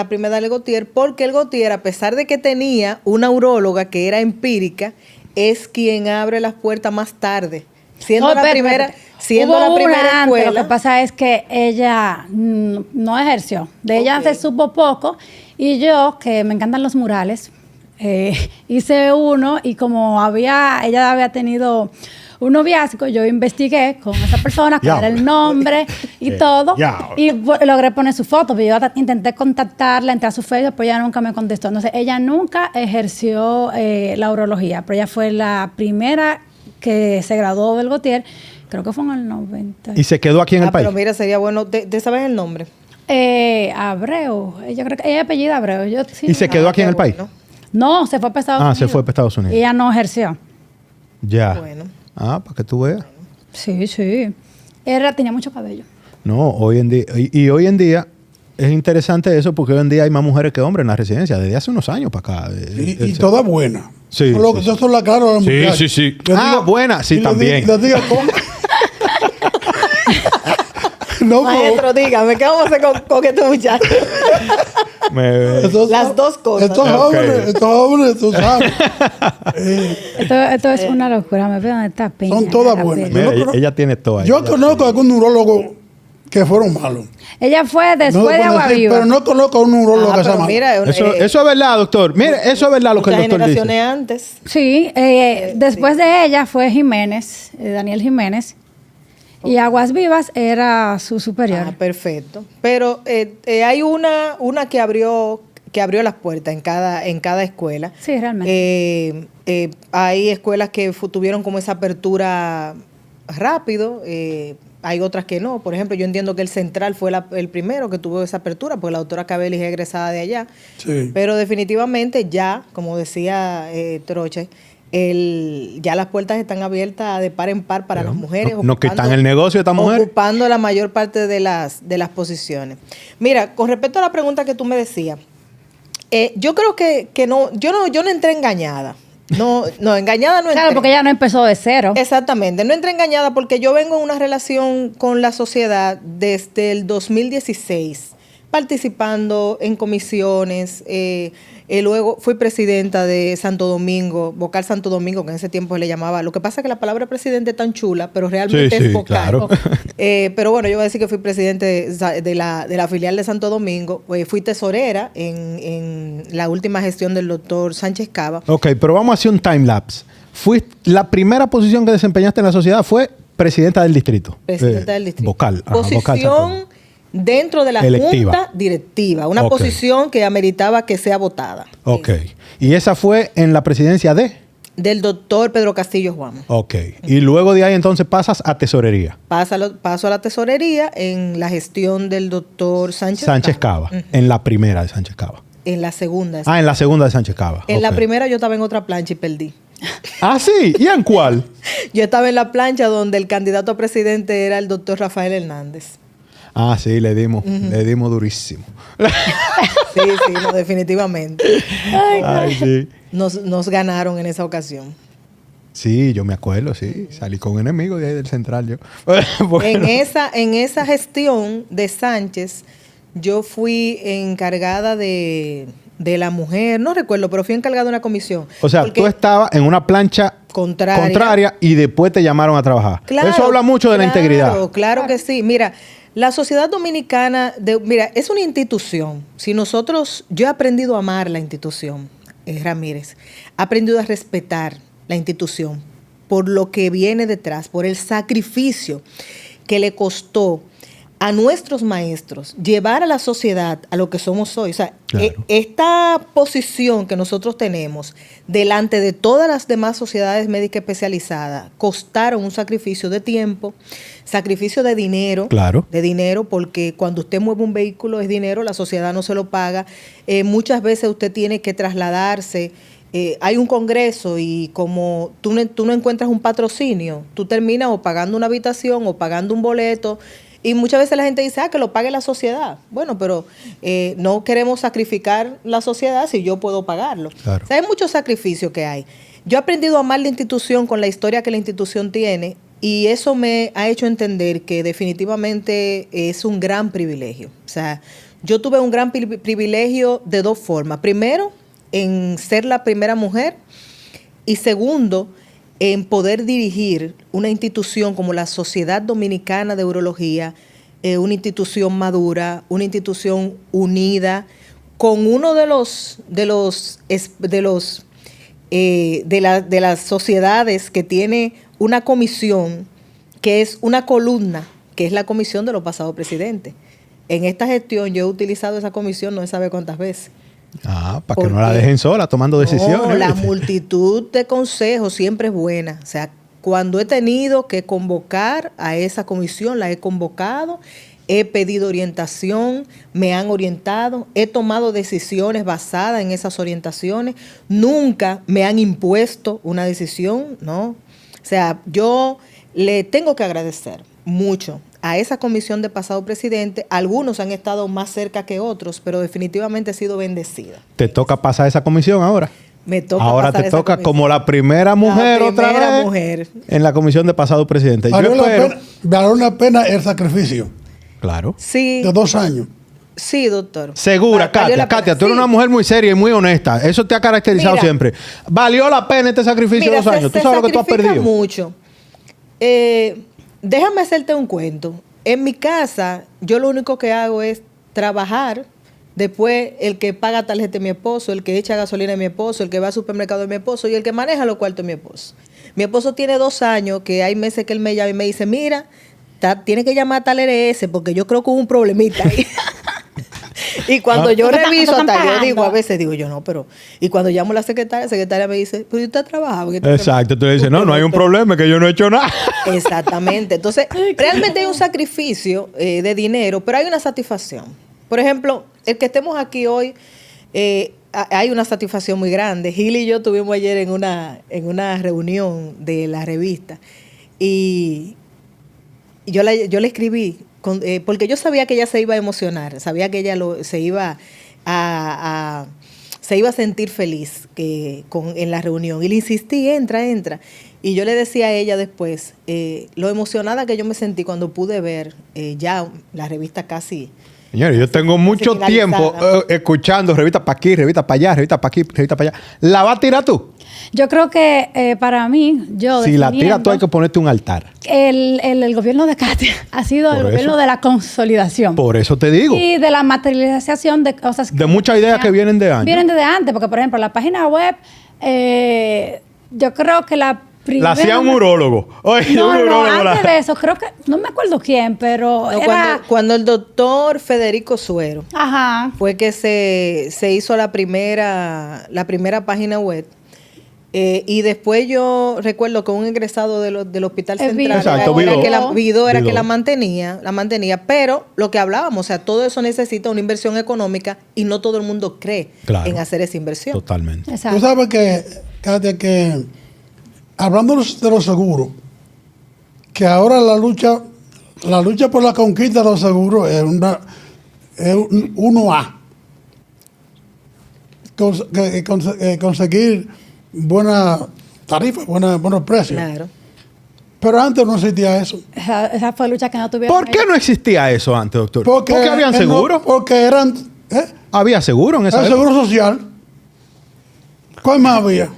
del Gautier, porque el Gautier, a pesar de que tenía una uróloga que era empírica, es quien abre las puertas más tarde. Siendo No, la espérate, primera, espérate. siendo Hubo la una primera antes, escuela. Lo que pasa es que ella no ejerció. De ella Ok. se supo poco. Y yo, que me encantan los murales, hice uno y como ella había tenido un noviazgo, yo investigué con esa persona, que Ya. era el nombre y todo. Ya. Y logré poner su foto. Pero yo intenté contactarla, entré a su Facebook, pero ella nunca me contestó. Entonces, ella nunca ejerció la urología, pero ella fue la primera que se graduó del Gautier, creo que fue en el 90. Y se quedó aquí en el país. Pero mira, sería bueno, ¿te sabes el nombre? Abreu, yo creo que ella apellida Abreu. Yo, sí. Y se quedó aquí en qué el país. bueno. No, se fue para Estados Unidos. Se fue para Estados Unidos. Ella no ejerció. Ya. Bueno. Para que tú veas. Sí. Tenía mucho cabello. No, hoy en día, y hoy en día es interesante eso porque hoy en día hay más mujeres que hombres en la residencia, desde hace unos años para acá. Y todas buenas. Sí, Eso sí, eso son las caras de las Sí, muchachas. sí, sí. Les Buena, sí, y les también. les digo, ¿cómo? No, Maestro, dígame, ¿qué vamos a hacer con este muchacho? Las dos cosas. Estos Ok. jóvenes, tú sabes. Esto es una locura. Me veo dónde está Peña. Son todas la buenas. Peña. Mira, Yo no- ella tiene todo ahí. Yo Ella- conozco a algún neurólogo que fueron malos. Ella fue después No de puedo Agua decir, Viva. pero no conozco a un neurólogo que sea pero malo. mira, Eso es verdad, doctor. Mire, eso es verdad lo que el muchas doctor dice. generaciones antes. Sí, después de ella fue Jiménez, Daniel Jiménez. Y Aguas Vivas era su superior. Ah, perfecto. Pero hay una que abrió las puertas en cada escuela. Sí, realmente. Hay escuelas que tuvieron como esa apertura rápido. Hay otras que no. Por ejemplo, yo entiendo que el Central fue el primero que tuvo esa apertura, porque la doctora Cabelis es egresada de allá. Sí. Pero definitivamente ya, como decía Troche, ya las puertas están abiertas de par en par para las mujeres. no quitan el negocio de estas mujeres. Ocupando la mayor parte de las posiciones. Mira, con respecto a la pregunta que tú me decías, yo creo que no, yo no entré engañada. No, engañada no entré. Claro, porque ella no empezó de cero. Exactamente, no entré engañada porque yo vengo en una relación con la sociedad desde el 2016, participando en comisiones, luego fui presidenta de Santo Domingo, Vocal Santo Domingo, que en ese tiempo se le llamaba, lo que pasa es que la palabra presidente es tan chula, pero realmente Sí, es sí, vocal. claro. Pero bueno, yo voy a decir que fui presidente de la filial de Santo Domingo, fui tesorera en la última gestión del doctor Sánchez Cava. Ok, pero vamos a hacer un time lapse. La primera posición que desempeñaste en la sociedad fue presidenta del distrito. Presidenta del distrito. Vocal. Posición dentro de la Electiva. junta directiva. Una Ok. posición que ameritaba que sea votada. Ok. Y esa fue en la presidencia de... Del doctor Pedro Castillo Juan. Ok. Y luego de ahí entonces pasas a tesorería. Paso a la tesorería en la gestión del doctor Sánchez Cava. Ujú. En la primera de Sánchez Cava. En la segunda. En la segunda de Sánchez Cava. En la Ok. primera yo estaba en otra plancha y perdí. ¿Ah, sí? ¿Y en cuál? Yo estaba en la plancha donde el candidato a presidente era el doctor Rafael Hernández. Ah, sí, le dimos durísimo. Sí, no, definitivamente. Ay, sí. Nos ganaron en esa ocasión. Sí, yo me acuerdo, sí. Salí con un enemigo de ahí del central yo. En esa gestión de Sánchez, yo fui encargada de la mujer, no recuerdo, pero fui encargada de una comisión. O sea, tú estabas en una plancha contraria y después te llamaron a trabajar. Claro, eso habla mucho de la integridad. Claro que sí. Mira, la sociedad dominicana, es una institución. Yo he aprendido a amar la institución, Ramírez. He aprendido a respetar la institución por lo que viene detrás, por el sacrificio que le costó a nuestros maestros llevar a la sociedad a lo que somos hoy. O sea, claro. Esta posición que nosotros tenemos delante de todas las demás sociedades médicas especializadas costaron un sacrificio de tiempo, sacrificio de dinero. Claro. De dinero, porque cuando usted mueve un vehículo es dinero, la sociedad no se lo paga. Muchas veces usted tiene que trasladarse. Hay un congreso y como tú no encuentras un patrocinio, tú terminas o pagando una habitación o pagando un boleto. Y muchas veces la gente dice, que lo pague la sociedad. Bueno, pero no queremos sacrificar la sociedad si yo puedo pagarlo. Claro. O sea, hay muchos sacrificios que hay. Yo he aprendido a amar la institución con la historia que la institución tiene y eso me ha hecho entender que definitivamente es un gran privilegio. O sea, yo tuve un gran privilegio de dos formas. Primero, en ser la primera mujer y segundo, en poder dirigir una institución como la Sociedad Dominicana de Urología, una institución madura, una institución unida, con uno de las sociedades que tiene una comisión que es una columna, que es la comisión de los pasados presidentes. En esta gestión yo he utilizado esa comisión no se sabe cuántas veces. Para que no la dejen sola tomando decisiones. No, la multitud de consejos siempre es buena. O sea, cuando he tenido que convocar a esa comisión, la he convocado, he pedido orientación, me han orientado, he tomado decisiones basadas en esas orientaciones. Nunca me han impuesto una decisión, ¿no? O sea, yo le tengo que agradecer mucho a esa comisión de pasado presidente. Algunos han estado más cerca que otros, pero definitivamente he sido bendecida. ¿Te toca pasar esa comisión ahora? Me toca ahora pasar te toca como la primera mujer otra vez en la comisión de pasado presidente. Valió la pena el sacrificio. Claro. Sí. De 2 años. Sí, doctor. Segura, Katia, tú eres una mujer muy seria y muy honesta. Eso te ha caracterizado siempre. ¿Valió la pena este sacrificio de 2 años? Tú sabes lo que tú has perdido. Mucho. Déjame hacerte un cuento. En mi casa, yo lo único que hago es trabajar. Después, el que paga tarjeta es mi esposo, el que echa gasolina es mi esposo, el que va al supermercado es mi esposo y el que maneja los cuartos es mi esposo. Mi esposo tiene 2 años que hay meses que él me llama y me dice, mira, tiene que llamar a tal RS porque yo creo que hubo un problemita ahí. Y cuando yo reviso hasta yo digo, a veces digo yo no, pero... Y cuando llamo a la secretaria me dice, pero usted ha trabajado. Exacto, tú le dices, no hay un problema, que yo no he hecho nada. Exactamente. Entonces, realmente hay un sacrificio de dinero, pero hay una satisfacción. Por ejemplo, el que estemos aquí hoy, hay una satisfacción muy grande. Gil y yo estuvimos ayer en una reunión de la revista y yo le escribí, porque yo sabía que ella se iba a emocionar, sabía que ella se iba a sentir feliz en la reunión. Y le insistí, entra. Y yo le decía a ella después, lo emocionada que yo me sentí cuando pude ver ya la revista casi... Señores, yo tengo mucho tiempo escuchando revistas para aquí, revistas para allá, revistas para aquí, revistas para allá. ¿La vas a tirar tú? Yo creo que para mí, si la tiras tú hay que ponerte un altar. El gobierno de Katia ha sido el gobierno de la consolidación. Por eso te digo. Y de la materialización de cosas. De muchas ideas que vienen de antes. Vienen desde antes, porque por ejemplo, la página web, yo creo que la Antes de eso, creo que, no me acuerdo quién, pero era... Cuando el doctor Federico Suero fue que se hizo la primera página web. Y después yo recuerdo que un egresado del Hospital Central era que la mantenía, pero lo que hablábamos, o sea, todo eso necesita una inversión económica y no todo el mundo cree en hacer esa inversión. Totalmente. Exacto. Tú sabes que, Katia, que hablando de los seguros, que ahora la lucha por la conquista de los seguros es un 1A. Conseguir buena tarifa, buenos precios. Claro. Pero antes no existía eso. Esa fue lucha que no tuvieron. ¿Por qué no existía eso antes, doctor? Porque habían seguro. Porque eran... Había seguro en esa el época. seguro social. ¿Cuál más había?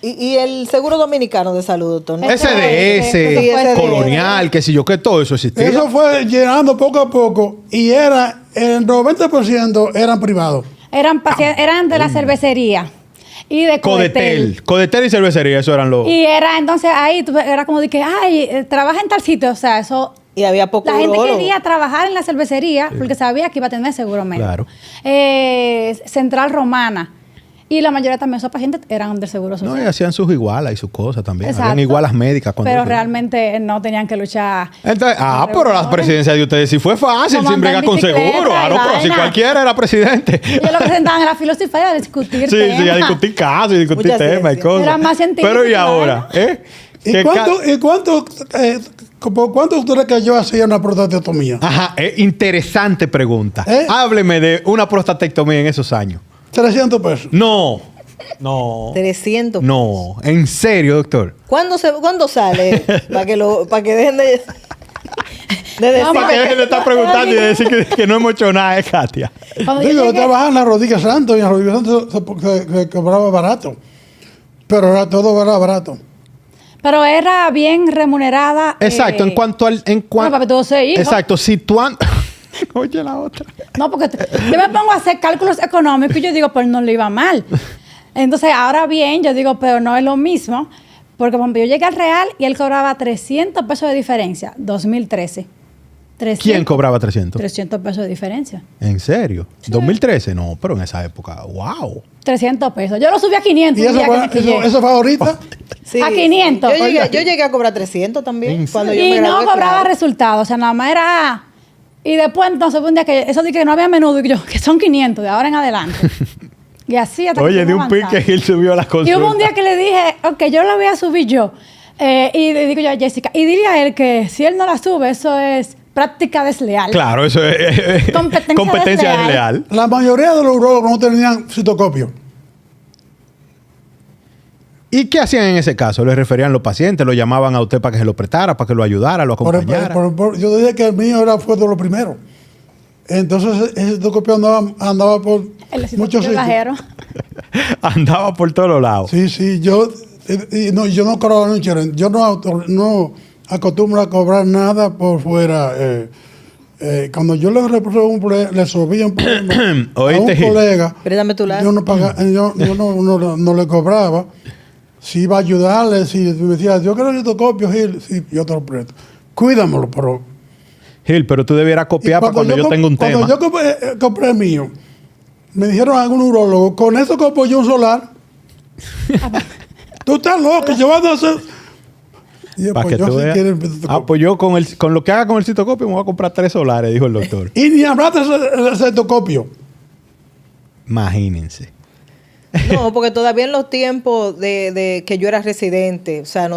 Y el seguro dominicano de salud, doctor, ¿no? SDS, colonial, qué sé yo, que todo eso existía. Eso fue llenando poco a poco y era el 90% eran privados. Eran de la cervecería y de Codetel. Codetel y cervecería, eso eran los... Y era entonces ahí, era como de que, trabaja en tal sitio, o sea, eso... Y había poco La gente urologo. quería trabajar en la cervecería porque sabía que iba a tener seguro médico. Claro. Central Romana. Y la mayoría también de esos pacientes eran del seguro social. No, y hacían sus igualas y sus cosas también. Exacto. Habían igualas médicas. Pero realmente no tenían que luchar. Entonces, pero la presidencia de ustedes sí fue fácil, Como sin bregar andar con en bicicleta seguro. y Pero si vaina. cualquiera era presidente. Ellos lo que se sentaban en la filosofía a discutir Sí, temas. a discutir casos y discutir Mucha temas y ciencia. cosas. Eran más científicos Pero ¿y que ahora? ¿Cuánto usted que yo hacía una prostatectomía? Ajá, interesante pregunta. ¿Eh? Hábleme de una prostatectomía en esos años. 300 pesos. No. 300. No. ¿En serio, doctor? ¿Cuándo sale? Para que dejen de decir. Para que dejen de estar preguntando y de decir que no hemos hecho nada, Katia. Cuando yo Digo, yo llegué- trabajaba en la Rodilla Santo y en la Rodilla Santo se cobraba barato. Pero todo era barato. Pero era bien remunerada. Exacto, en cuanto al... Bueno, papi, tuvo 6 hijos. Exacto, situando... Oye, la otra. No, porque yo me pongo a hacer cálculos económicos y yo digo, pues no le iba mal. Entonces, ahora bien, yo digo, pero no es lo mismo. Porque cuando yo llegué al Real y él cobraba 300 pesos de diferencia, 2013. 300, ¿Quién cobraba 300? 300 pesos de diferencia. ¿En serio? ¿2013? No, pero en esa época, wow. 300 pesos. Yo lo subí a 500. ¿Y un día que me quillé. eso fue ahorita? Sí, A 500. Yo llegué a cobrar 300 también. ¿En Cuando yo Y me no gradué, cobraba claro. resultados. O sea, nada más era... Y después, entonces, fue un día que... Eso de que no había menudo. Y yo, que son 500 de ahora en adelante. Y así hasta que Oye, de fuimos un pique avanzando. Gil subió las Y consultas. hubo un día que le dije, ok, yo la voy a subir yo. Y le digo yo a Jessica, y dile a él que si él no la sube, eso es práctica desleal. Claro, eso es Competencia desleal. La mayoría de los urólogos no tenían citocopio. ¿Y qué hacían en ese caso? ¿Le referían los pacientes? ¿Lo llamaban a usted para que se lo prestara, para que lo ayudara, lo acompañara? Yo dije que el mío fue de lo primero. Entonces ese citocopio andaba por Él es muchos sitios. viajero. Andaba por todos lados. Sí, yo no cobraba un insurance. Yo no acostumbro a cobrar nada por fuera. Cuando yo le resolvía un problema a Oíste, un Gil. colega, Préstame tu lápiz. yo no le cobraba. Si iba a ayudarle, si me decía, yo quiero citocopio, Gil, sí, yo te lo presto. Cuídamelo, pero... Gil, pero tú debieras copiar para cuando yo tenga un tema. Cuando yo compré el mío, me dijeron algún urólogo, con eso compro yo un solar. Tú estás loco, yo voy a hacer... Y yo, Para pues que yo tú sí veas. quiero el citocopio. Pues yo con lo que haga con el citocopio me voy a comprar 3 solares, dijo el doctor. Y ni hablaste del citocopio. Imagínense. No, porque todavía en los tiempos de que yo era residente, o sea,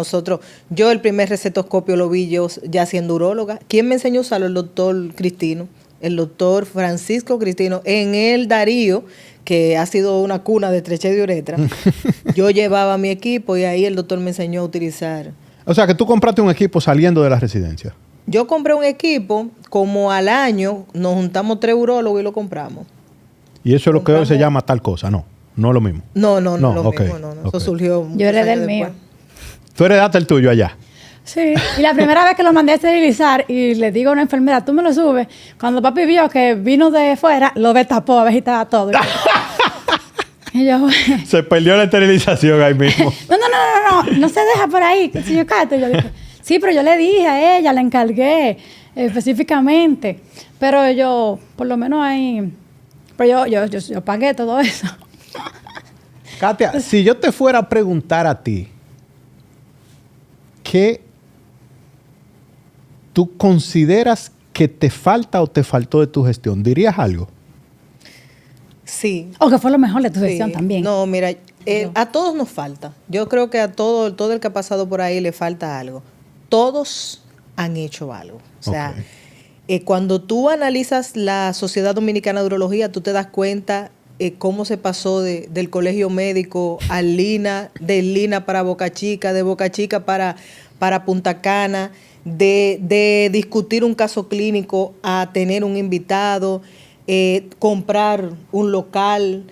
yo el primer recetoscopio lo vi yo ya siendo uróloga. ¿Quién me enseñó a usarlo? El doctor Cristino, el doctor Francisco Cristino, en el Darío, que ha sido una cuna de estrechez de uretra. Yo llevaba mi equipo y ahí el doctor me enseñó a utilizar. O sea, que tú compraste un equipo saliendo de la residencia. Yo compré un equipo, como al año nos juntamos 3 urólogos y lo compramos. Y eso es lo que hoy se Compramos- llama tal cosa, no. No es lo mismo. No, No, lo ok, mismo, no. ok. Eso surgió. Yo heredé años el mío. después. Tú heredaste el tuyo allá. Sí. Y la primera vez que lo mandé a esterilizar y le digo a una enfermera, tú me lo subes. Cuando papi vio que vino de fuera, lo destapó a ver si estaba todo. Y yo, Se perdió la esterilización ahí mismo. no se deja por ahí. Que si yo cato, yo dije, sí, pero yo le dije a ella, le encargué específicamente. Pero yo, por lo menos ahí, pero yo pagué todo eso. Katia, si yo te fuera a preguntar a ti, ¿qué tú consideras que te falta o te faltó de tu gestión? ¿Dirías algo? Sí. O que fue lo mejor de tu Sí. gestión también. No, mira, A todos nos falta. Yo creo que a todo el que ha pasado por ahí le falta algo. Todos han hecho algo. O sea, cuando tú analizas la Sociedad Dominicana de Urología, tú te das cuenta cómo se pasó del colegio médico al Lina, del Lina para Boca Chica, de Boca Chica para Punta Cana, de discutir un caso clínico a tener un invitado, comprar un local,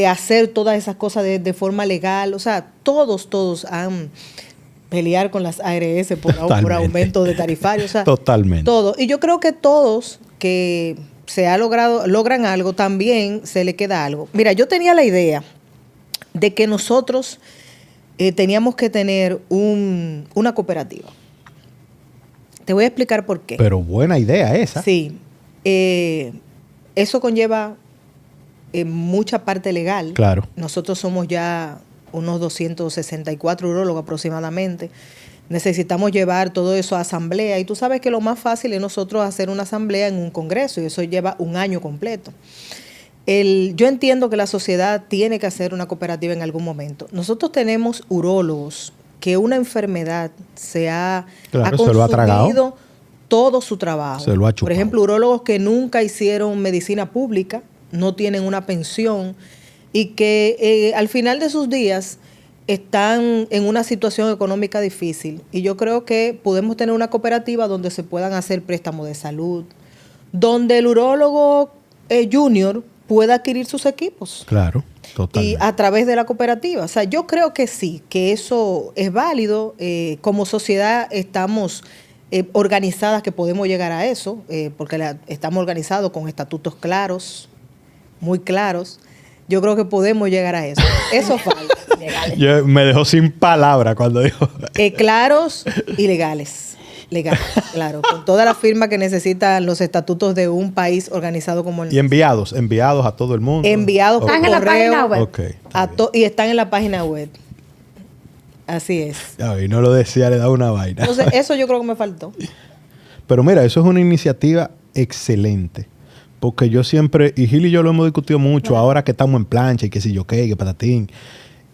hacer todas esas cosas de forma legal. O sea, todos han pelear con las ARS por aumento de tarifario. O sea, totalmente. Todo. Y yo creo que todos que logran algo, también se le queda algo. Mira, yo tenía la idea de que nosotros teníamos que tener una cooperativa. Te voy a explicar por qué. Pero buena idea esa. Sí. Eso conlleva mucha parte legal. Claro. Nosotros somos ya unos 264 urólogos aproximadamente. Necesitamos llevar todo eso a asamblea. Y tú sabes que lo más fácil es nosotros hacer una asamblea en un congreso. Y eso lleva un año completo. Yo entiendo que la sociedad tiene que hacer una cooperativa en algún momento. Nosotros tenemos urólogos que una enfermedad ha consumido todo su trabajo. Se lo ha chupado. Por ejemplo, urólogos que nunca hicieron medicina pública, no tienen una pensión y que al final de sus días están en una situación económica difícil. Y yo creo que podemos tener una cooperativa donde se puedan hacer préstamos de salud, donde el urólogo junior pueda adquirir sus equipos. Claro, totalmente. Y a través de la cooperativa. O sea, yo creo que sí, que eso es válido. Como sociedad estamos organizadas que podemos llegar a eso, porque estamos organizados con estatutos claros, muy claros. Yo creo que podemos llegar a eso. Eso falta. Me dejó sin palabra cuando dijo. Claros y legales. Legales, claro. Con toda la firma que necesitan los estatutos de un país organizado como el nuestro. Y enviados a todo el mundo. Enviados por Están en la página web. Okay, y están en la página web. Así es. Y no lo decía, le da una vaina. Entonces, eso yo creo que me faltó. Pero mira, eso es una iniciativa excelente. Porque yo siempre, y Gil y yo lo hemos discutido mucho, ahora que estamos en plancha y que si yo qué, que patatín.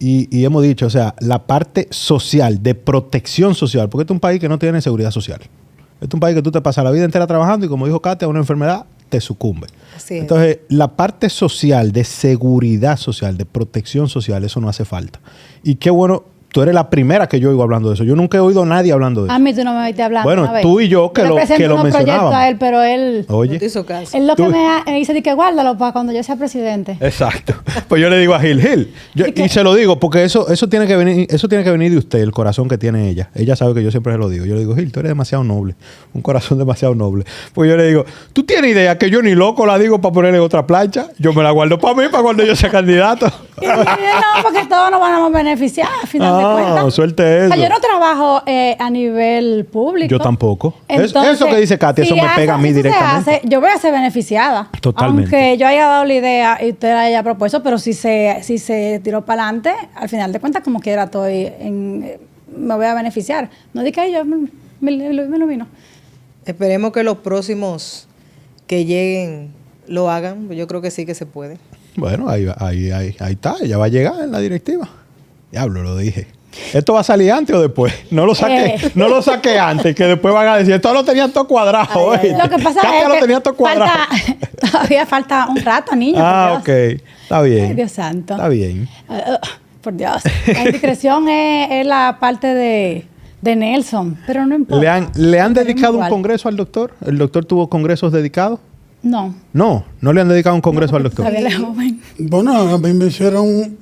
Y hemos dicho, o sea, la parte social, de protección social, porque este es un país que no tiene seguridad social. Este es un país que tú te pasas la vida entera trabajando y como dijo Katia, una enfermedad te sucumbe. Así es. Entonces, la parte social, de seguridad social, de protección social, eso no hace falta. Y qué bueno. Tú eres la primera que yo oigo hablando de eso. Yo nunca he oído a nadie hablando de eso. A mí tú no me oíste hablando. Bueno, tú y yo que lo mencionábamos. A él, pero él... Oye. No te hizo caso. Él lo que me dice de que guárdalo para cuando yo sea presidente. Exacto. Pues yo le digo a Gil. Y se lo digo porque eso tiene que venir de usted, el corazón que tiene ella. Ella sabe que yo siempre se lo digo. Yo le digo, Gil, tú eres demasiado noble. Un corazón demasiado noble. Pues yo le digo, ¿tú tienes idea que yo ni loco la digo para ponerle otra plancha? Yo me la guardo para mí, para cuando yo sea candidato. No, porque todos nos van a beneficiar, al final de cuentas. Suerte eso. O sea, yo no trabajo a nivel público. Yo tampoco. Entonces, eso que dice Katia, eso me pega a mí directamente. Yo voy a ser beneficiada. Totalmente. Aunque yo haya dado la idea y usted la haya propuesto, pero si se tiró para adelante, al final de cuentas, como quiera, me voy a beneficiar. No diga que yo me lo vino. Esperemos que los próximos que lleguen lo hagan. Yo creo que sí que se puede. Bueno, ahí está. Ella va a llegar en la directiva. Diablo, lo dije. ¿Esto va a salir antes o después? No lo saqué antes, que después van a decir, esto lo tenían todo cuadrado. Lo que pasa es lo tenía todo cuadrado. Todavía falta un rato, niño. Ok. Está bien. Ay, Dios santo. Está bien. Por Dios. La indiscreción es la parte de Nelson, pero no importa. ¿Le han dedicado un congreso al doctor? ¿El doctor tuvo congresos dedicados? No. No le han dedicado un congreso al doctor. Bueno, a mí me hicieron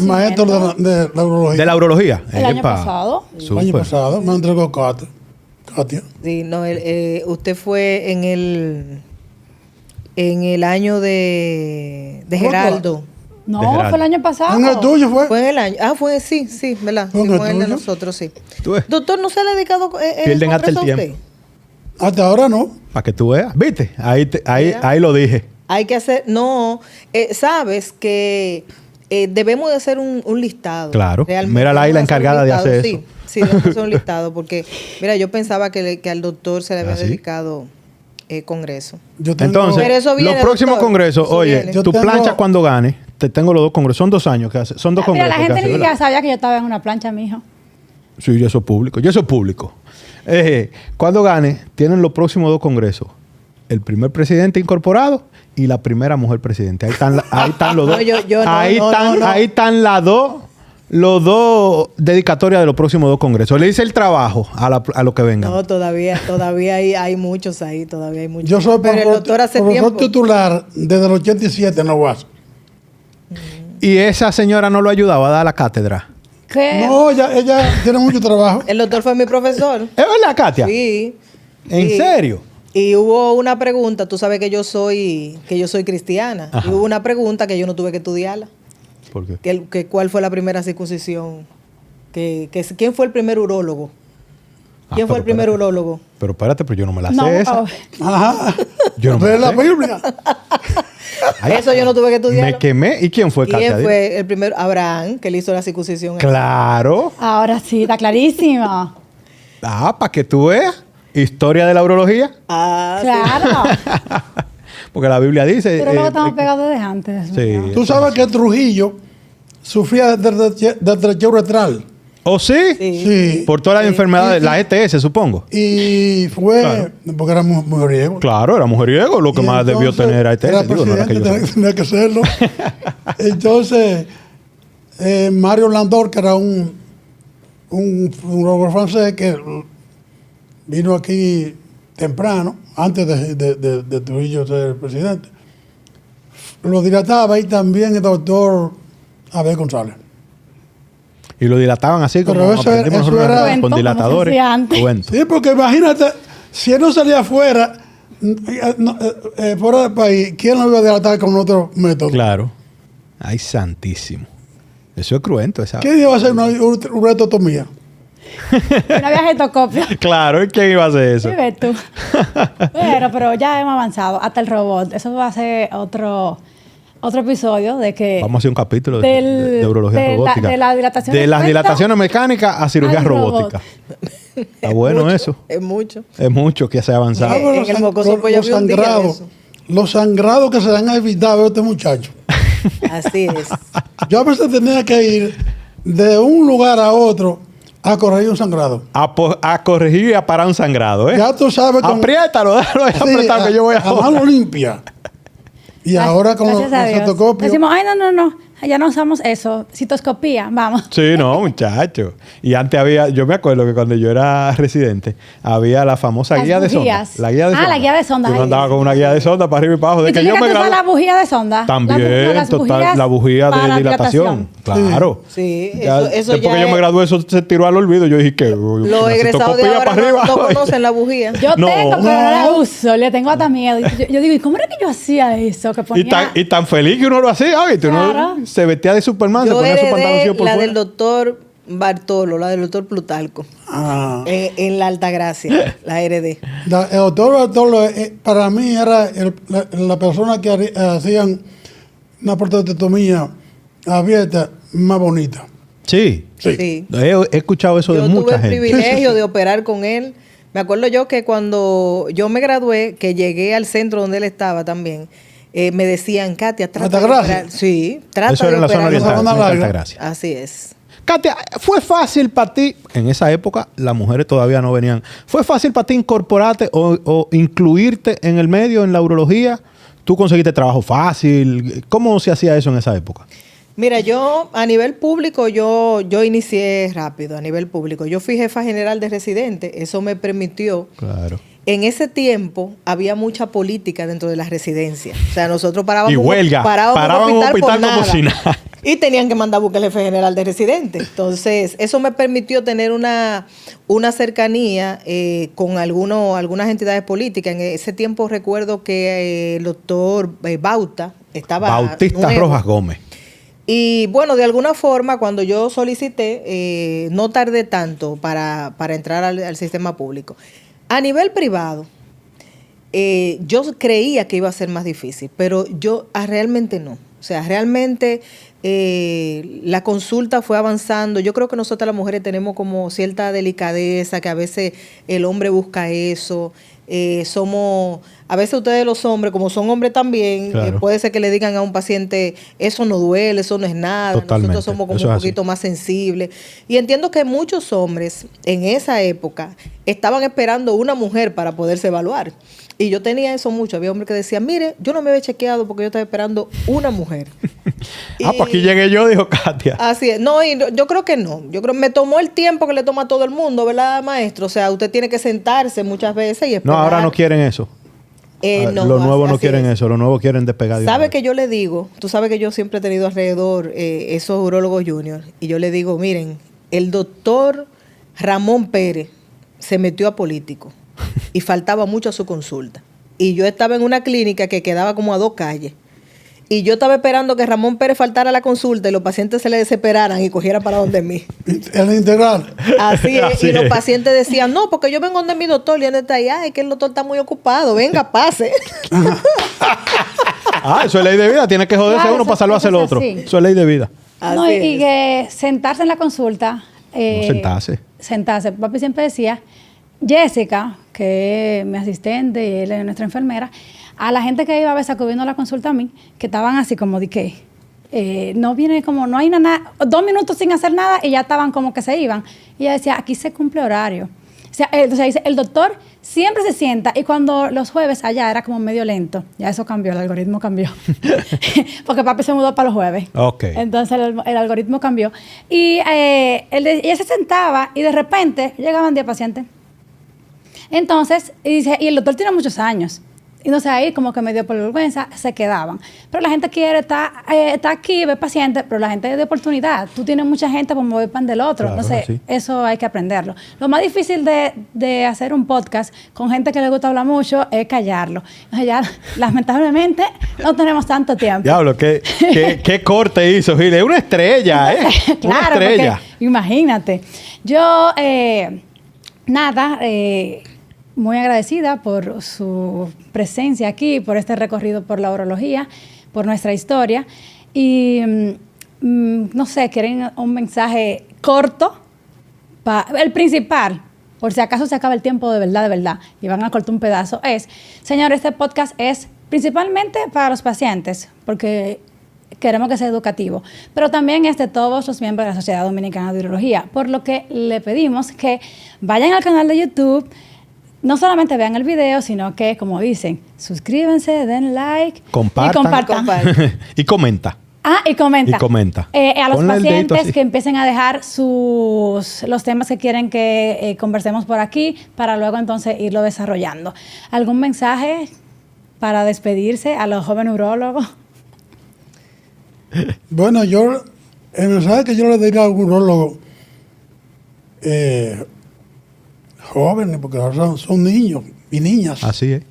maestro de la urología. ¿De la urología? El año pasado. El año pasado me entregó Katia. Sí, no, usted fue en el año de Geraldo. No, fue el año pasado. ¿En el tuyo fue? Fue en el año. Sí, ¿verdad? ¿Fue Fue el de nosotros, sí. ¿Tú Doctor, ¿no se le ha dedicado Pierden hasta el tiempo. usted? Hasta ahora no. Para que tú veas. ¿Viste? Ahí lo dije. Hay que hacer... No, sabes que debemos de hacer un listado. Claro. Realmente. Mira la encargada de hacer eso. Sí, debemos hacer un listado porque, mira, yo pensaba que al doctor se le había ¿Ah, sí? dedicado congreso. Yo tengo, Entonces, Pero eso viene, los próximos doctor. congresos, Eso oye, viene. tu plancha cuando gane, te tengo los 2 congresos. Son 2 años que hace. Son 2 Mira, congresos la que gente hace, ni ¿verdad? siquiera sabía que yo estaba en una plancha, mijo. Sí, y eso es público. Y eso es público. Cuando gane, tienen los próximos 2 congresos. El primer presidente incorporado y la primera mujer presidente. Ahí están, ahí están los dos. No, yo no, ahí, no, están, no, no. ahí están los dos dedicatorias de los próximos 2 congresos. Le hice el trabajo a lo que vengan. No, todavía hay muchos ahí, todavía hay muchos. Yo soy Pero el doctor hace profesor tiempo. titular desde el 87 en la UAS. Y esa señora no lo ayudaba a dar la cátedra. ¿Qué? No, ella tiene mucho trabajo. El doctor fue mi profesor. ¿Es verdad, Katia? Sí. ¿En Sí. serio? Y hubo una pregunta, tú sabes que yo soy cristiana. Ajá. Y hubo una pregunta que yo no tuve que estudiarla. ¿Por qué? Que ¿cuál fue la primera circuncisión? ¿Quién fue el primer urólogo? ¿Quién fue el primer urólogo? Pero espérate, pero yo no me la No, sé esa. oh, Ajá. Yo no me Lee la la sé. Biblia. Ay, Eso yo no tuve que estudiarlo. me quemé. ¿Y quién fue, Katia? ¿Quién fue el primero? Abraham, que le hizo la circuncisión. Claro. ahora sí, está clarísimo. Para que tú veas. Historia de la urología. Ah, sí. Claro. Porque la Biblia dice... Pero luego estamos pegados desde antes. sí. ¿verdad? Tú sabes que Trujillo sufría de tracheo retral. ¿Oh, sí? Sí. Sí. Por todas las Sí. enfermedades, la ETS, supongo. Y fue Claro. porque era mujeriego. Claro, era mujeriego, lo que Y más debió entonces, tener ETS. Era Digo, no era que presidente, yo tenía que serlo. Entonces, Mario Landor, que era un urologo francés que vino aquí temprano, antes de Trujillo ser presidente, lo dilataba y también el doctor Abel González. Y lo dilataban así como Pero eso era- aprendimos eso nosotros era- con Cuento, como se dilatadores. hacía antes. Cuento. Sí, porque imagínate, si él no salía afuera, fuera del país, ¿quién lo iba a dilatar con otro método? Claro. Ay, santísimo. Eso es cruento. Esa... ¿Quién iba a hacer una uretrotomía? Una viajetocopia. Claro, ¿y quién iba a hacer eso? Sí, ves tú. Pero ya hemos avanzado. Hasta el robot. Eso va a ser otro episodio de que... Vamos a hacer un capítulo de, Del- de urología de la- robótica. de la dilatación De de las cuenta dilataciones mecánicas a cirugía al robot. robótica. Está bueno Mucho, eso. Es mucho. Es mucho que se ha avanzado. Ah, en el mocoso, pues, yo vi un día de sangrados, eso. los sangrados que se le han evitado a este muchacho. Así es. Yo a veces tenía que ir de un lugar a otro a corregir un sangrado. A corregir y a parar un sangrado, ¿eh? Ya tú sabes Apriétalo, déjalo ahí sí, apretado que yo voy a... mano limpia. Y ahora con los Gracias a Dios. cetocopios. Decimos, ay, no. Ya no usamos eso. Citoscopía, vamos. Sí, no, muchacho. Y antes había, yo me acuerdo que cuando yo era residente, había la famosa Las guía de sonda. bujías. La guía de Ah, sonda. la guía de sonda, Yo ay, andaba Dios. con una guía de sonda para arriba y para abajo. De ¿Y tú que yo me llegaste a usar gradué. la bujía de sonda? También, Las total, bujías la bujía de para dilatación. Claro. Sí, Ya, eso después ya que yo me es- gradué, eso se tiró al olvido. Yo dije que... Los egresados de ahora no conocen la bujía. Yo No. tengo, pero no la No. uso. Le tengo hasta miedo. Yo digo, ¿y cómo era que yo hacía eso? Que ponía... Y tan feliz que uno lo hacía, ¿viste? Claro. Uno se vestía de Superman, se Yo ponía su pantaloncillo heredé por la fuera. del doctor Bartolo, la del doctor Plutarco, Ah. en la Altagracia, la heredé. El doctor Bartolo, para mí era la persona que hacían una prostatectomía abierta más bonita. Sí. Sí. He escuchado eso Yo de tuve mucha el gente. privilegio de operar con él. Me acuerdo yo que cuando yo me gradué, que llegué al centro donde él estaba también, me decían, Katia, trata de Altagracia. operar. Sí, trata Eso de era en la zona operar. oriental. Sabana en Larga. Altagracia. Así es. Katia, ¿fue fácil para ti? En esa época las mujeres todavía no venían. ¿Fue fácil para ti incorporarte o incluirte en el medio, en la urología? ¿Tú conseguiste trabajo fácil? ¿Cómo se hacía eso en esa época? Mira, yo a nivel público, yo inicié rápido, a nivel público. Yo fui jefa general de residente, eso me permitió. Claro. En ese tiempo había mucha política dentro de las residencias. O sea, nosotros parábamos, Y huelga. paraban un hospital por como nada. si nada. Y tenían que mandar a buscar el jefe general de residente. Entonces, eso me permitió tener una cercanía con algunas entidades políticas. En ese tiempo recuerdo que el doctor Bauta estaba Bautista nuevo. Rojas Gómez. Y bueno, de alguna forma, cuando yo solicité, no tardé tanto para entrar al sistema público. A nivel privado, yo creía que iba a ser más difícil, pero realmente no. O sea, realmente la consulta fue avanzando. Yo creo que nosotras las mujeres tenemos como cierta delicadeza, que a veces el hombre busca eso. A veces ustedes los hombres, como son hombres también, Claro. puede ser que le digan a un paciente, eso no duele, eso no es nada. Totalmente. Nosotros somos como Eso un es así. poquito más sensibles. Y entiendo que muchos hombres en esa época estaban esperando una mujer para poderse evaluar. Y yo tenía eso mucho. Había hombres que decían, mire, yo no me había chequeado porque yo estaba esperando una mujer. Pues aquí llegué yo, dijo Katia. Así es. No, yo creo que no. Yo creo que me tomó el tiempo que le toma a todo el mundo, ¿verdad, maestro? O sea, usted tiene que sentarse muchas veces y No, esperar. ahora no quieren eso. No, los nuevos no así quieren es. eso. Los nuevos quieren despegar de una ¿Sabe vez. que yo le digo? Tú sabes que yo siempre he tenido alrededor esos urólogos junior. Y yo le digo, miren, el doctor Ramón Pérez se metió a político y faltaba mucho a su consulta. Y yo estaba en una clínica que quedaba como a 2 calles. Y yo estaba esperando que Ramón Pérez faltara a la consulta y los pacientes se le desesperaran y cogieran para donde mí. El integral. Así es. Así Y los es. pacientes decían, no, porque yo vengo donde mi doctor y él está ahí. Ay, que el doctor está muy ocupado. Venga, pase. Eso es ley de vida. Tiene que joderse Claro, uno eso- para salvarse al eso es otro. así. Eso es ley de vida. No, Así y es. que sentarse en la consulta. No sentarse. Sentarse. Papi siempre decía, Jessica, que es mi asistente y él es nuestra enfermera, a la gente que iba a veces acudiendo a la consulta a mí, que estaban así como de que no viene como, no hay nada, 2 minutos sin hacer nada y ya estaban como que se iban. Y ella decía, aquí se cumple horario. O sea, dice, el doctor siempre se sienta y cuando los jueves allá era como medio lento. Ya eso cambió, el algoritmo cambió. Porque papi se mudó para los jueves. Ok. Entonces el algoritmo cambió. Y ella se sentaba y de repente llegaban 10 pacientes. Entonces, y el doctor tiene muchos años. Y no sé, ahí como que me dio por vergüenza, se quedaban. Pero la gente quiere estar aquí, ver pacientes, pero la gente de oportunidad. Tú tienes mucha gente por mover pan del otro. Claro, Entonces, sí. eso hay que aprenderlo. Lo más difícil de hacer un podcast con gente que le gusta hablar mucho es callarlo. Entonces, ya, lamentablemente, no tenemos tanto tiempo. Diablo, qué corte hizo, Gil. Es una estrella, ¿eh? Una Claro, estrella. porque imagínate. Yo, muy agradecida por su presencia aquí, por este recorrido por la urología, por nuestra historia. Y no sé, quieren un mensaje corto, el principal, por si acaso se acaba el tiempo de verdad, y van a cortar un pedazo, es, señor, este podcast es principalmente para los pacientes, porque queremos que sea educativo, pero también es de todos los miembros de la Sociedad Dominicana de Urología, por lo que le pedimos que vayan al canal de YouTube, no solamente vean el video, sino que, como dicen, suscríbanse, den like Compartan. y compartan. Y comenta. Y comenta. Y comenta. A los Ponle el dedito pacientes así. que empiecen a dejar los temas que quieren que conversemos por aquí para luego entonces irlo desarrollando. ¿Algún mensaje para despedirse a los jóvenes urólogos? Bueno, el mensaje que yo le diría a algún urologo, jóvenes, porque ahora son niños y niñas, Así es.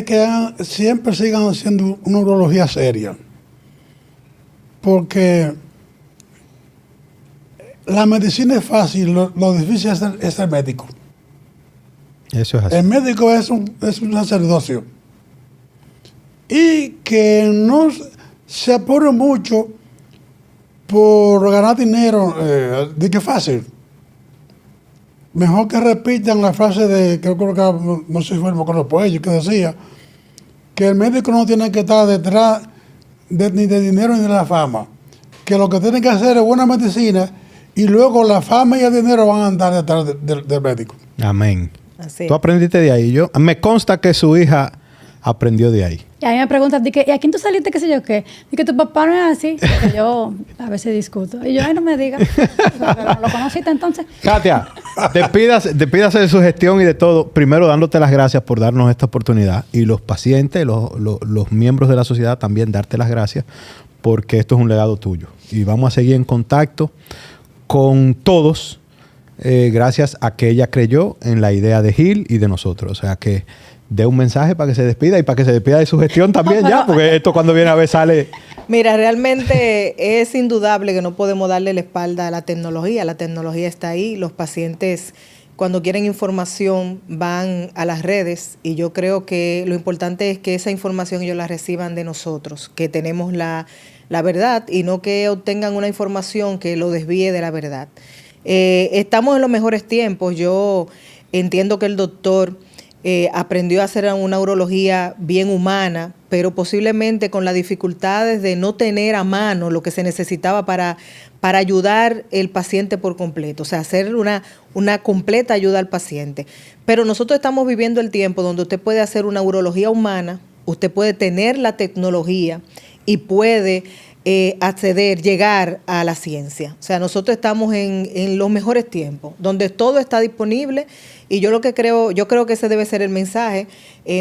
que siempre sigan haciendo una urología seria. Porque la medicina es fácil, lo difícil es ser médico. Eso es así. El médico es un sacerdocio. Y que no se apure mucho por ganar dinero, de que fácil. Mejor que repitan la frase de, creo que no sé si fue con los Puellos, que decía que el médico no tiene que estar detrás ni de dinero ni de la fama. Que lo que tiene que hacer es buena medicina y luego la fama y el dinero van a andar detrás del médico. Amén. Así. Tú aprendiste de ahí. Me consta que su hija aprendió de ahí. Y a mí me preguntan, ¿y a quién tú saliste? ¿Qué sé yo qué? Y que tu papá no es así. Porque yo a veces discuto. Y yo, ay, no me digas. ¿No lo conociste entonces? Katia, despídase de su gestión y de todo. Primero, dándote las gracias por darnos esta oportunidad. Y los pacientes, los miembros de la sociedad también darte las gracias porque esto es un legado tuyo. Y vamos a seguir en contacto con todos gracias a que ella creyó en la idea de Gil y de nosotros. O sea que dé un mensaje para que se despida y para que se despida de su gestión también ya, porque esto cuando viene a ver sale... Mira, realmente es indudable que no podemos darle la espalda a la tecnología. La tecnología está ahí. Los pacientes, cuando quieren información, van a las redes y yo creo que lo importante es que esa información ellos la reciban de nosotros, que tenemos la la verdad y no que obtengan una información que lo desvíe de la verdad. Estamos en los mejores tiempos. Yo entiendo que el doctor aprendió a hacer una urología bien humana, pero posiblemente con las dificultades de no tener a mano lo que se necesitaba para ayudar el paciente por completo, o sea, hacer una completa ayuda al paciente. Pero nosotros estamos viviendo el tiempo donde usted puede hacer una urología humana, usted puede tener la tecnología y puede acceder, llegar a la ciencia. O sea, nosotros estamos en los mejores tiempos, donde todo está disponible. Y yo creo que ese debe ser el mensaje,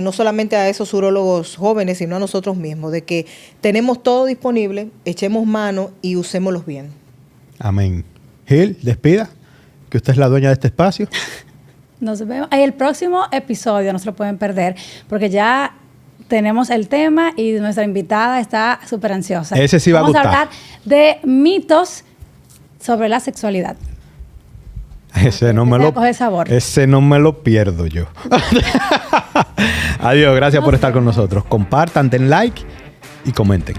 no solamente a esos urólogos jóvenes, sino a nosotros mismos, de que tenemos todo disponible, echemos mano y usémoslos bien. Amén. Gil, despida, que usted es la dueña de este espacio. Nos vemos. El próximo episodio no se lo pueden perder, porque ya tenemos el tema y nuestra invitada está súper ansiosa. Ese sí va a gustar. Vamos a hablar de mitos sobre la sexualidad. Ese no me lo pierdo yo. Adiós, gracias por estar con nosotros. Compartan, den like y comenten.